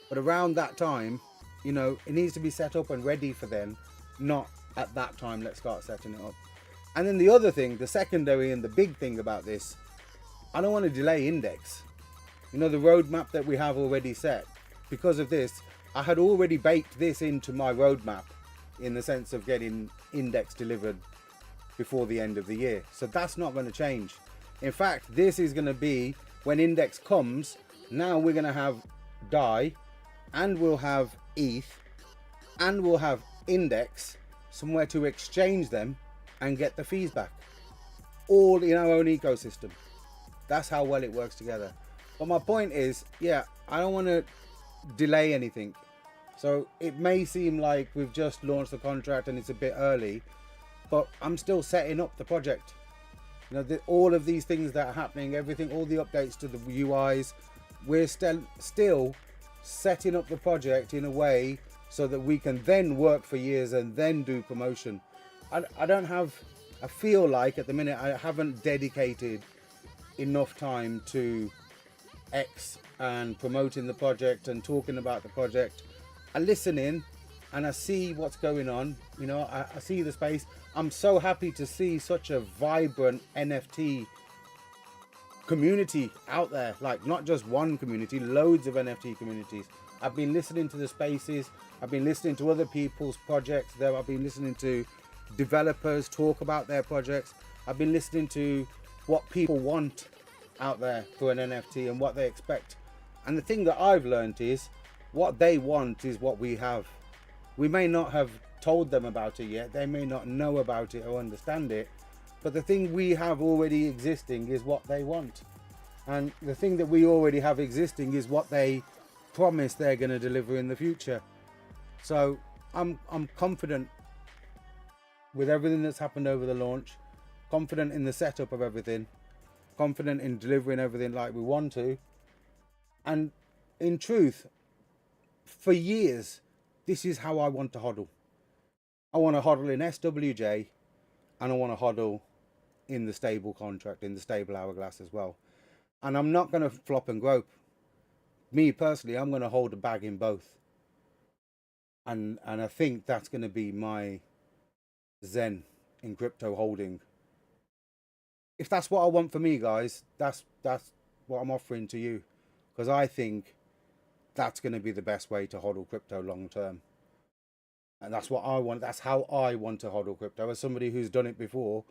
But around that time, you know, it needs to be set up and ready for then. Not at that time, let's start setting it up. And then the other thing, the secondary and the big thing about this, I don't want to delay index. You know, the roadmap that we have already set. Because of this, I had already baked this into my roadmap in the sense of getting index delivered before the end of the year. So that's not going to change. In fact, this is going to be when index comes. Now we're going to have DAI and we'll have ETH and we'll have index, somewhere to exchange them and get the fees back. All in our own ecosystem. That's how well it works together. But my point is, yeah, I don't want to delay anything. So it may seem like we've just launched the contract and it's a bit early, but I'm still setting up the project. You know, all of these things that are happening, everything, all the updates to the UIs, we're still setting up the project in a way so that we can then work for years and then do promotion. I feel like at the minute I haven't dedicated enough time to X and promoting the project and talking about the project. I listen in and I see what's going on. You know, I see the space. I'm so happy to see such a vibrant NFT community out there. Like, not just one community, loads of NFT communities. I've been listening to the spaces. I've been listening to other people's projects there. I've been listening to developers talk about their projects. I've been listening to what people want out there for an NFT and what they expect. And the thing that I've learned is what they want is what we have. We may not have told them about it yet. They may not know about it or understand it. But the thing we have already existing is what they want. And the thing that we already have existing is what they promise they're going to deliver in the future. So I'm confident with everything that's happened over the launch, confident in the setup of everything, confident in delivering everything like we want to. And in truth, for years, this is how I want to hodl. I want to hodl in SWJ, and I want to hodl in the stable contract, in the stable hourglass as well. And I'm not going to flop and grope. Me personally, I'm going to hold a bag in both. And I think that's going to be my zen in crypto holding. If that's what I want for me, guys, that's what I'm offering to you, because I think that's going to be the best way to hodl crypto long term. And that's what I want. That's how I want to hodl crypto. As somebody who's done it before,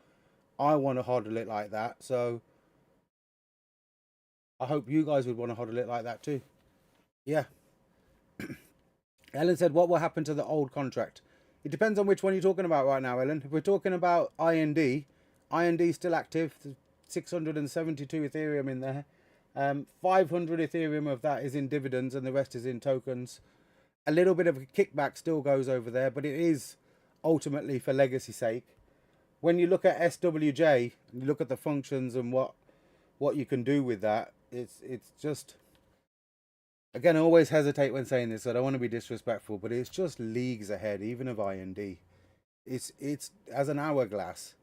I want to hodl it like that. So I hope you guys would want to hodl it like that too. Yeah. Ellen said, what will happen to the old contract? It depends on which one you're talking about right now, Ellen. If we're talking about IND, IND is still active. 672 Ethereum in there. 500 Ethereum of that is in dividends and the rest is in tokens. A little bit of a kickback still goes over there, but it is ultimately for legacy sake. When you look at SWJ, you look at the functions and what you can do with that, it's just, again, I always hesitate when saying this, so I don't want to be disrespectful, but it's just leagues ahead, even of IND. It's as an hourglass,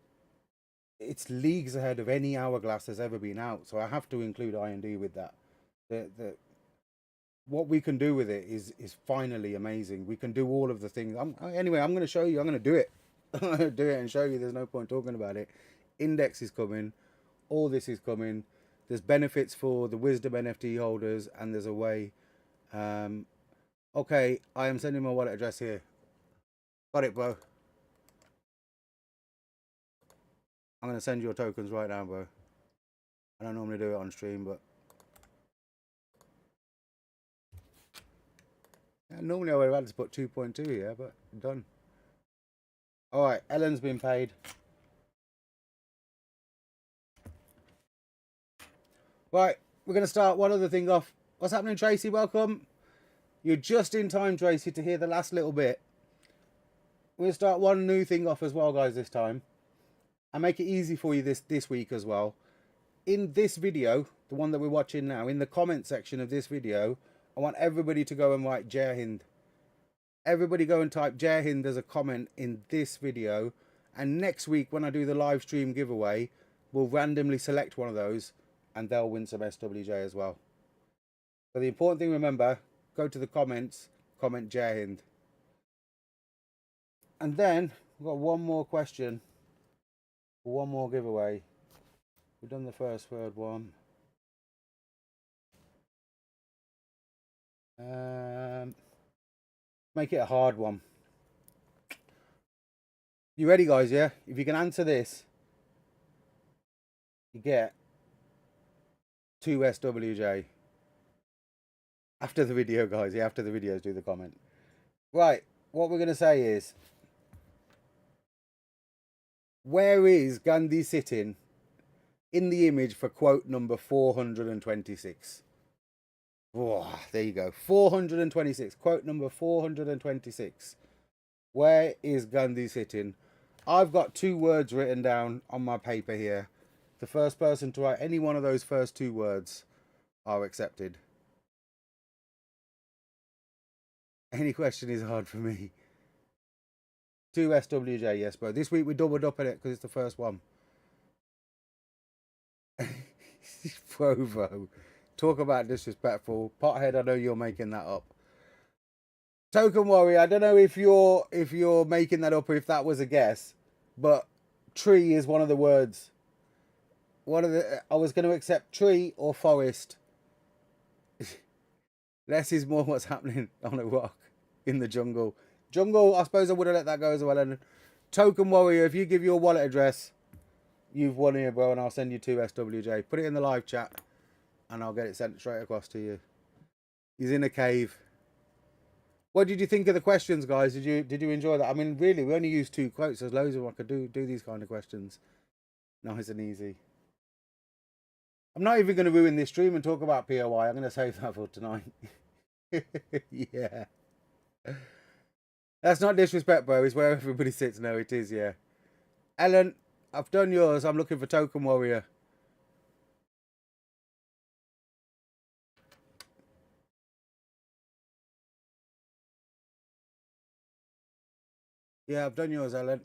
it's leagues ahead of any hourglass that's ever been out. So I have to include IND with that. What we can do with it is finally amazing. We can do all of the things. Anyway, I'm going to show you. I'm going to do it. I'm going to do it and show you. There's no point talking about it. Index is coming. All this is coming. There's benefits for the Wisdom NFT holders, and there's a way. Okay, I am sending my wallet address here. Got it, bro. I'm going to send your tokens right now, bro. I don't normally do it on stream, but yeah, normally I would have had to put 2.2 here, but done. All right, Ellen's been paid. Right, we're going to start one other thing off. What's happening, Tracy? Welcome. You're just in time, Tracy, to hear the last little bit. We're going to start one new thing off as well, guys, this time. And make it easy for you this week as well. In this video, the one that we're watching now, in the comment section of this video, I want everybody to go and write Jai Hind. Everybody go and type Jai Hind as a comment in this video. And next week, when I do the live stream giveaway, we'll randomly select one of those and they'll win some SWJ as well. So the important thing, remember, go to the comments, comment Jai Hind. And then we've got one more question. One more giveaway. We've done the first third one. Make it a hard one. You ready, guys? Yeah? If you can answer this, you get 2 SWJ. After the video, guys. Yeah, after the videos, do the comment. Right. What we're going to say is, where is Gandhi sitting in the image for quote number 426? Oh, there you go. 426. Quote number 426. Where is Gandhi sitting? I've got 2 words written down on my paper here. The first person to write any one of those first 2 words are accepted. Any question is hard for me. 2 SWJ, yes, bro. This week we doubled up on it because it's the first one. Provo. Talk about disrespectful. Pothead, I know you're making that up. Token Warrior, I don't know if you're making that up or if that was a guess, but tree is one of the words. I was going to accept tree or forest. Less is more what's happening on a rock in the jungle. Jungle, I suppose I would have let that go as well. And Token Warrior, if you give your wallet address, you've won here, bro, and I'll send you 2 SWJ. Put it in the live chat, and I'll get it sent straight across to you. He's in a cave. What did you think of the questions, guys? Did you enjoy that? I mean, really, we only used 2 quotes. There's loads of them I could do these kind of questions. Nice and easy. I'm not even going to ruin this stream and talk about POI. I'm going to save that for tonight. Yeah. That's not disrespect, bro. It's where everybody sits. No, it is, yeah. Ellen, I've done yours. I'm looking for Token Warrior. Yeah, I've done yours, Ellen.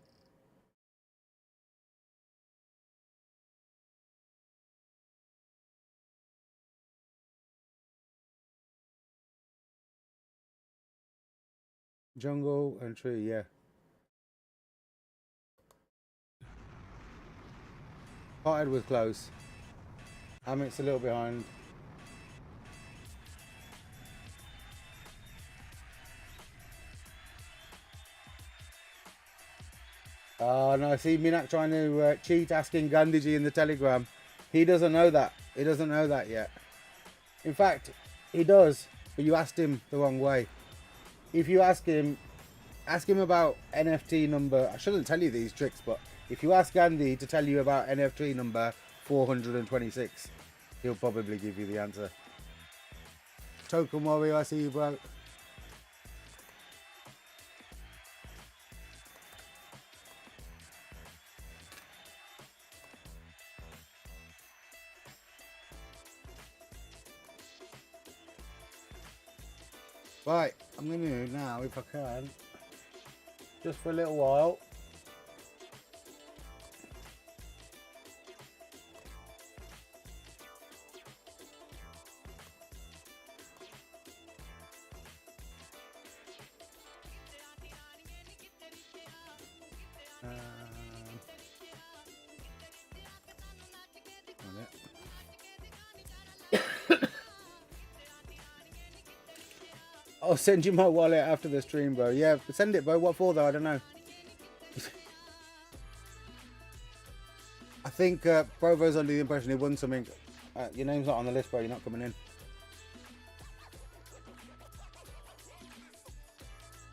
Jungle and tree, yeah. Potted was close. Amit's a little behind. Oh no, see Minak trying to cheat, asking Gandhiji in the Telegram. He doesn't know that. He doesn't know that yet. In fact, he does, but you asked him the wrong way. If you ask him about NFT number, I shouldn't tell you these tricks, but if you ask Gandhi to tell you about NFT number 426, he'll probably give you the answer. Token Warrior, I see you, bro. Right, I'm going to now, if I can, just for a little while. I'll send you my wallet after the stream, bro. Yeah, send it, bro. What for, though? I don't know. I think Provo's under the impression he won something. Your name's not on the list, bro. You're not coming in.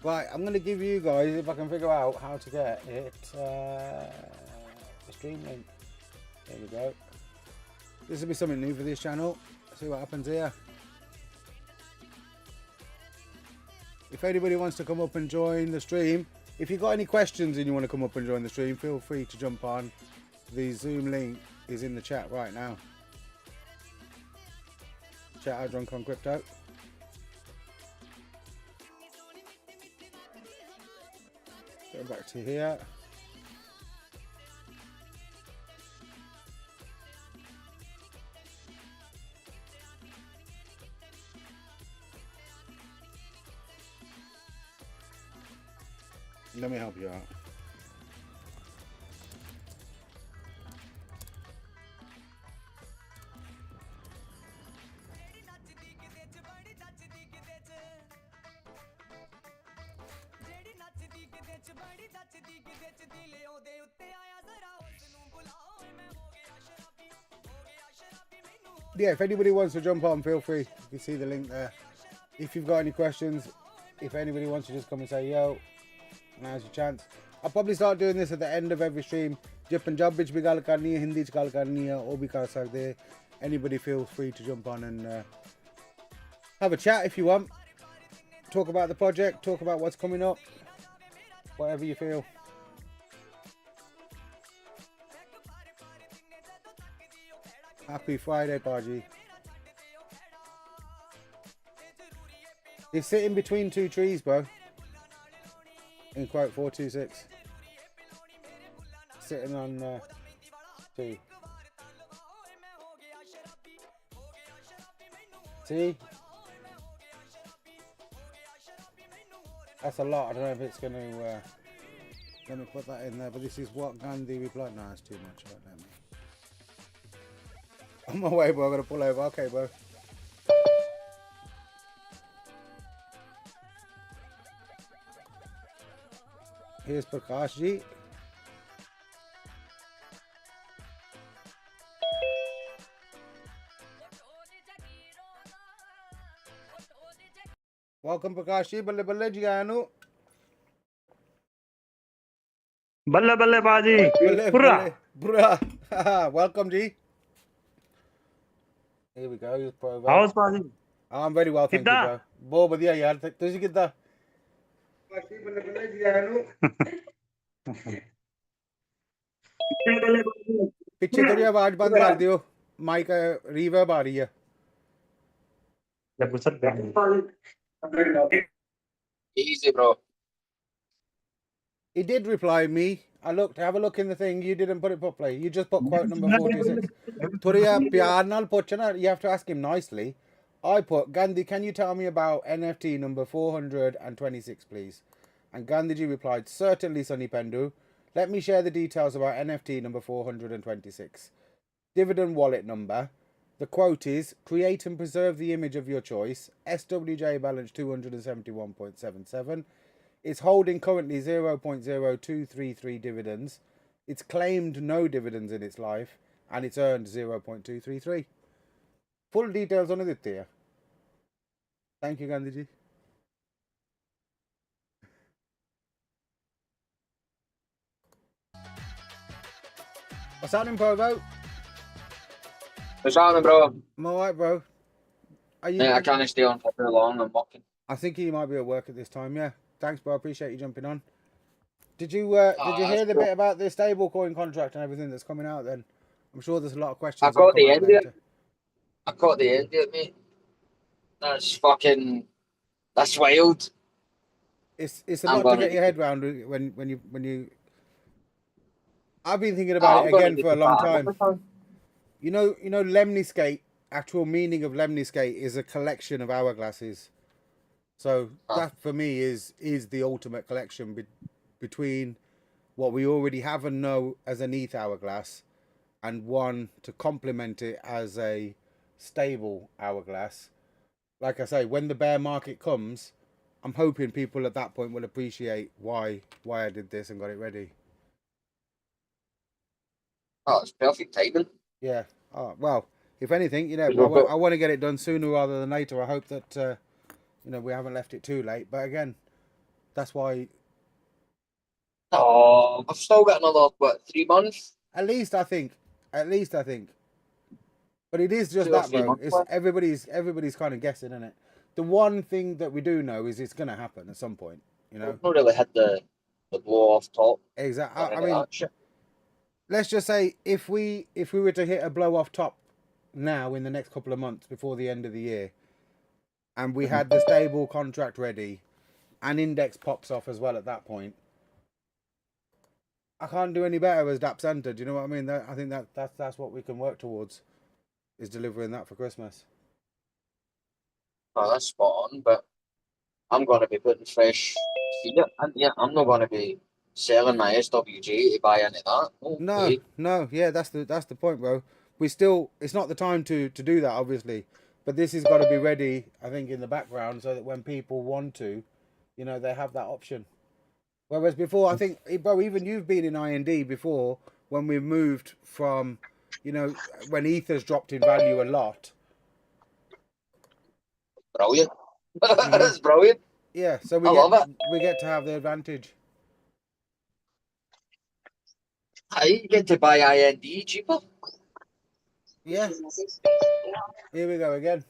Right, I'm going to give you guys, if I can figure out how to get it, the stream link. There we go. This will be something new for this channel. See what happens here. If anybody wants to come up and join the stream, if you've got any questions and you want to come up and join the stream, feel free to jump on. The Zoom link is in the chat right now. Chat out Drunk on Crypto. Go back to here. Let me help you out. Yeah, if anybody wants to jump on, feel free. You can see the link there. If you've got any questions, if anybody wants to just come and say, yo, now's your chance. I'll probably start doing this at the end of every stream. जब पंजाब विच भी गल करनी है, हिंदी च गल करनी है, वो भी कर सकते हैं. Anybody feel free to jump on and have a chat if you want. Talk about the project, talk about what's coming up, whatever you feel. Happy Friday, Baji. He's sitting between two trees, bro. In quote 426. Sitting on two. See? That's a lot. I don't know if it's going to put that in there, but this is what Gandhi replied. No, it's too much. Right there, mate. On my way, bro. I'm going to pull over. Okay, bro. Here's Prakash ji. Welcome, Prakash ji. Balle balle ji aanu. Balle balle baji. Balle balle. Bura. Welcome, ji. Here we go. Here's Provo. How's baji? I'm very well, thank you, bro. बहुत बढ़िया यार. तुझे कितना? बल्ले बल्ले जी आनु. पीछे थोड़ी आवाज बंद कर दियो. माइक रिवर्ब आ रही है. Easy, bro. He did reply me. I looked. Have a look in the thing. You didn't put it properly. You just put quote number 426. Thoriya pyar nal puchna. You have to ask him nicely. I put, Gandhi, can you tell me about NFT number 426, please? And Gandhiji replied, certainly, Sunny Pendu. Let me share the details about NFT number 426. Dividend wallet number. The quote is, create and preserve the image of your choice. SWJ balance 271.77. It's holding currently 0.0233 dividends. It's claimed no dividends in its life. And it's earned 0.233. Full details on it there. Thank you, Gandhiji. What's happening, Provo? What's happening, bro? I'm alright, bro. Are you? Mate, I can't stay on for too long. I'm working. I think you might be at work at this time, yeah. Thanks, bro. I appreciate you jumping on. Did you hear the bit about the stablecoin contract and everything that's coming out then? I'm sure there's a lot of questions. I caught the end of it. I caught the end of it, mate. That's wild. It's a lot to get your head around when you. I've been thinking about it again for a long time. You know, lemniscate. Actual meaning of lemniscate is a collection of hourglasses. So that for me is the ultimate collection between what we already have and know as an ETH hourglass, and one to complement it as a stable hourglass. Like I say, when the bear market comes, I'm hoping people at that point will appreciate why I did this and got it ready. Oh, it's perfect timing. Yeah. Oh, well, if anything, I want to get it done sooner rather than later. I hope that we haven't left it too late. But again, that's why. Oh, I've still got another 3 months. At least I think. But it is just that, bro. It's everybody's kind of guessing, isn't it? The one thing that we do know is it's going to happen at some point. I've not really had the blow off top. Exactly. I mean, let's just say if we were to hit a blow off top now in the next couple of months before the end of the year, and we had the stable contract ready, and index pops off as well at that point, I can't do any better as DAP Center. Do you know what I mean? I think that's what we can work towards, is delivering that for Christmas. Oh, that's spot on. But I'm going to be putting fresh feet in here. I'm not going to be selling my SWJ to buy into that. No, yeah, that's the point, bro. It's not the time to do that, obviously, but this has got to be ready, I think, in the background, so that when people want to, they have that option. Whereas before, I think, bro, even you've been in IND before, when we moved from, when Ether's dropped in value a lot. Brilliant. That's brilliant. Yeah, so we get to have the advantage. I get to buy IND cheaper. Yeah. Here we go again.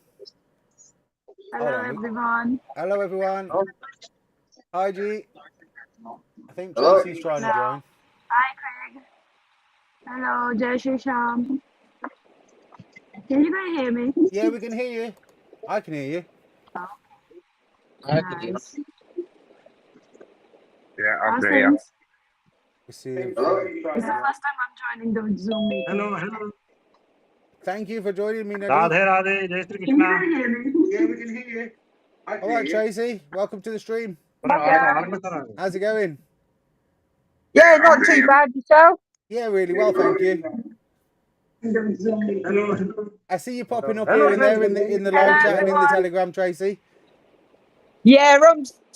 Hello, everyone. Hello, everyone. Oh. Hi, G. I think Hello. Tracy's trying to join. Hi, Craig. Hello, Jai Shri Sham. Can you guys hear me? Yeah, we can hear you. I can hear you. Nice. Yeah, How's okay, yeah. things? It's the It's the first time I'm joining the Zoom meeting. Hello. Thank you for joining me, Nadi. Radhe, Jai Shri Can you Krishna. guys hear me? Yeah, we can hear you. All right, Tracy, welcome to the stream. How's it going? Yeah, not too bad yourself. Yeah, really well, thank you. Hello. I see you popping up here and there in the live chat and in the Telegram, Tracy. Yeah, I'm still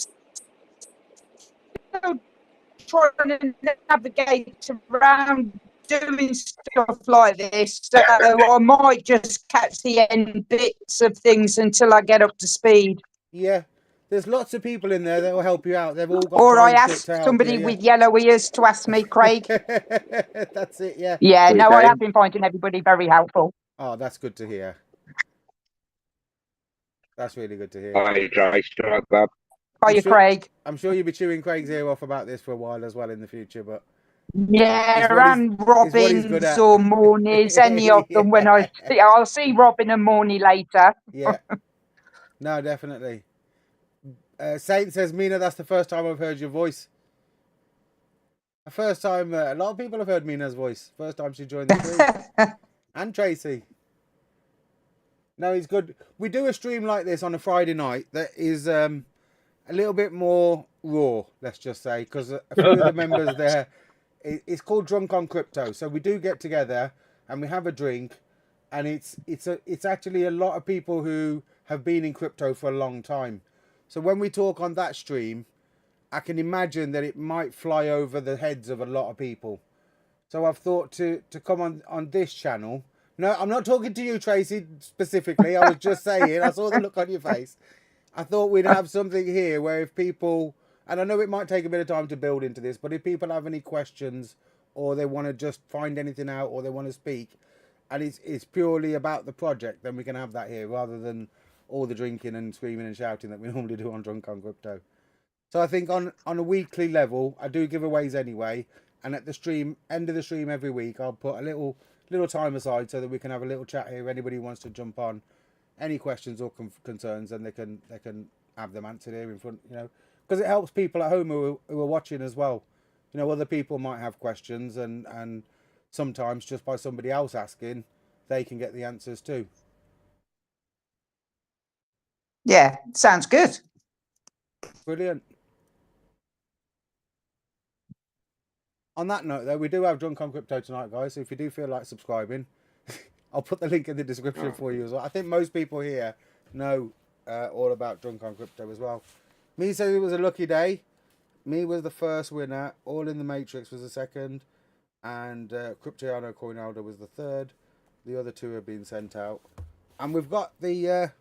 trying to navigate around doing stuff like this. So I might just catch the end bits of things until I get up to speed. Yeah, there's lots of people in there that will help you out. They've all got. Or I time to ask help somebody you, yeah. with yellow ears to ask me, Craig. That's it, yeah. Yeah, no, I have been finding everybody very helpful. Oh, that's good to hear. That's really good to hear. I try to up. Hiya, Craig. I'm sure you'll be chewing Craig's ear off about this for a while as well in the future, but Yeah, and it's what he's good Robins at. or Mornies, any of them. When I'll see Robin and Morny later. Yeah. No, definitely. Saint says, Mina, that's the first time I've heard your voice. First time, a lot of people have heard Mina's voice. First time she joined the stream. And Tracy. No, he's good. We do a stream like this on a Friday night that is a little bit more raw, let's just say, because a few of the members there, it's called Drunk on Crypto. So we do get together and we have a drink, and it's actually a lot of people who have been in crypto for a long time. So when we talk on that stream, I can imagine that it might fly over the heads of a lot of people. So I've thought to come on this channel. No, I'm not talking to you, Tracy, specifically. I was just saying, I saw the look on your face. I thought we'd have something here where if people, and I know it might take a bit of time to build into this, but if people have any questions or they want to just find anything out or they want to speak, and it's purely about the project, then we can have that here rather than all the drinking and screaming and shouting that we normally do on Drunk on Crypto. So I think on a weekly level, I do giveaways anyway, and at the end of the stream every week, I'll put a little time aside so that we can have a little chat here. If anybody wants to jump on, any questions or concerns, and they can have them answered here in front, because it helps people at home who are watching as well. Other people might have questions, and sometimes just by somebody else asking, they can get the answers too. Yeah, sounds good. Brilliant. On that note, though, we do have Drunk on Crypto tonight, guys. So if you do feel like subscribing, I'll put the link in the description for you as well. I think most people here know all about Drunk on Crypto as well. Me said it was a lucky day. Me was the first winner. All in the Matrix was the second. And Cryptiano Coinelder was the third. The other two have been sent out. And we've got the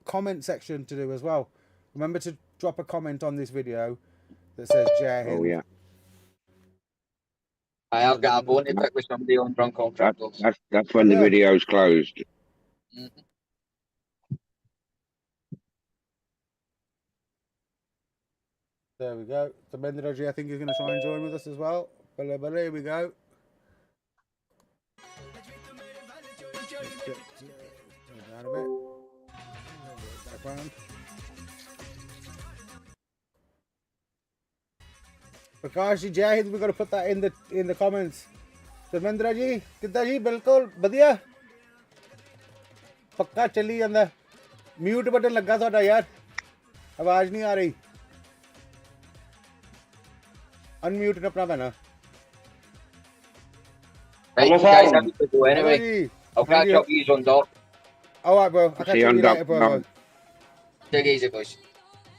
comment section to do as well. Remember to drop a comment on this video that says Jai Hind. Oh, yeah. I have got a bone to pick with somebody on Drunk on Crypto. That's when the video's closed. There we go. So Bendraji, I think, is going to try and join with us as well. But here we go. Turn down a bit. Background. Prakash ji, Jai Hind, we've got to put that in the comments. Dharmendra ji, कितना जी बिल्कुल बढ़िया पक्का चली ਜਾਂਦਾ mute button लगा ਤੁਹਾਡਾ यार आवाज नहीं आ रही अनम्यूट करना पैना Right, you guys have to go anyway. I'll catch up with you on dock. Alright, bro. I'll catch you later, bro. Take it easy, boys.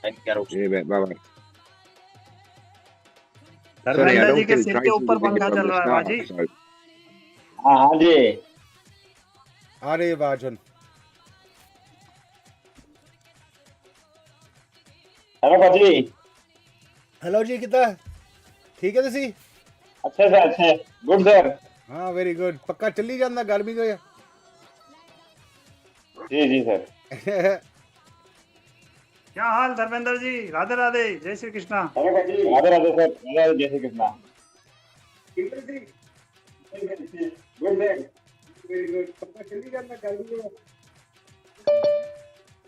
And girls. See you a bit. Bye-bye. Dharmendra ji के सिर के ऊपर पंखा चल रहा है बाजी। हाँ जी आ रही है बाजन। हेलो बाजी। हेलो जी कितना ठीक है तुसी? अच्छे से अच्छे गुड सर। हाँ वेरी गुड पक्का चली जाना गर्मी को जी सर। क्या हाल धर्मेंद्र जी? राधे राधे, जय श्री कृष्णा। राधे राधे सर, राधे जय श्री कृष्णा।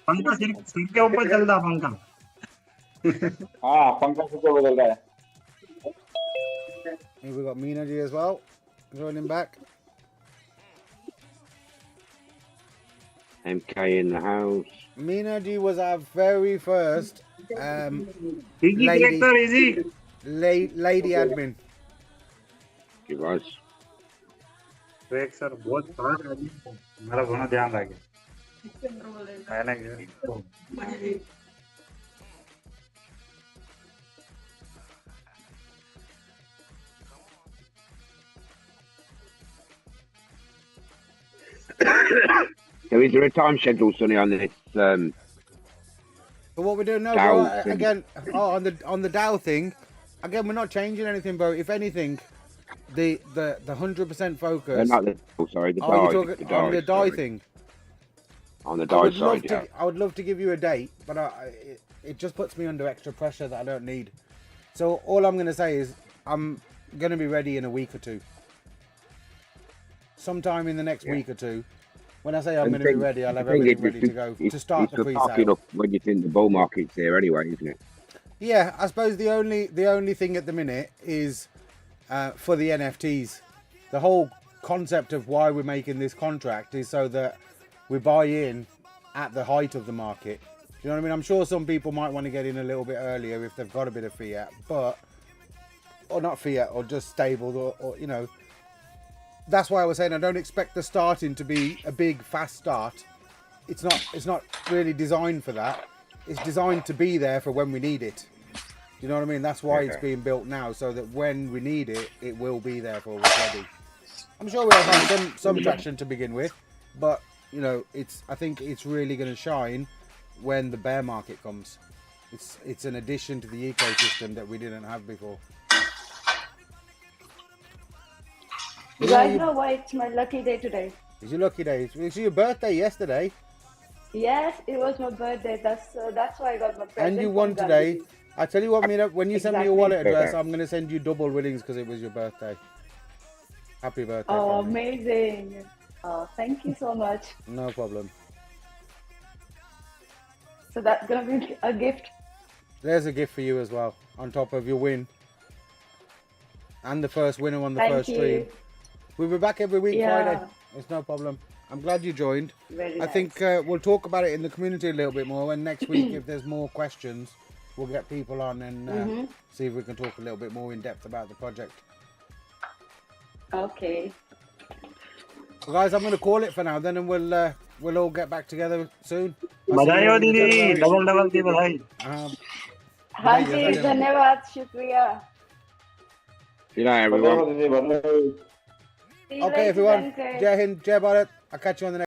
पंखा सिर के ऊपर चलता पंखा। हाँ पंखा सिर के ऊपर चल रहा है। We've got Mina G as well, joining back. MK in the house. Mina G was our very first easy director, easy. Lady admin. She was. एक सर बहुत बड़ा आदमी मेरा बड़ा ध्यान रखे मैंने So is there a time schedule, Sonny, on this? So what we're doing now, bro, again, on the DAO thing, again, we're not changing anything, bro. If anything, the 100% focus. Not the, sorry, the on the DAI thing. On the DAI side, yeah. I would love to give you a date, but it just puts me under extra pressure that I don't need. So all I'm going to say is I'm going to be ready in a week or two. Sometime in the next week or two. When I say I'm going to be ready, I'll have everything ready to go to start the pre-sale. When you think the bull market's there anyway, isn't it? Yeah, I suppose the only thing at the minute is for the NFTs. The whole concept of why we're making this contract is so that we buy in at the height of the market. Do you know what I mean? I'm sure some people might want to get in a little bit earlier if they've got a bit of fiat, but or not fiat, or just stable, or you know. That's why I was saying I don't expect the starting to be a big fast start. It's not really designed for that. It's designed to be there for when we need it. Do you know what I mean? That's why it's being built now, so that when we need it, it will be there for us ready. I'm sure we'll have some traction to begin with, but you know, I think it's really going to shine when the bear market comes. It's an addition to the ecosystem that we didn't have before. You guys know why it's my lucky day today? It's your lucky day. It's your birthday yesterday. Yes, it was my birthday. That's why I got my present. And you won from today. Gandhi. I tell you what, Meena, when you send me your wallet address, I'm going to send you double winnings because it was your birthday. Happy birthday. Oh, amazing. Oh, thank you so much. No problem. So that's going to be a gift. There's a gift for you as well, on top of your win. And the first winner on the first stream. We'll be back every week Friday. It's no problem. I'm glad you joined. I think we'll talk about it in the community a little bit more. And next week, if there's more questions, we'll get people on and see if we can talk a little bit more in depth about the project. Okay. Well, guys, I'm going to call it for now then, and we'll all get back together soon. बधाई हो दीदी, double की बधाई. हाँ जी, धन्यवाद, शुक्रिया. See you later, everyone. Okay, everyone. Jai Hind, Jai Bharat. I'll catch you on the next.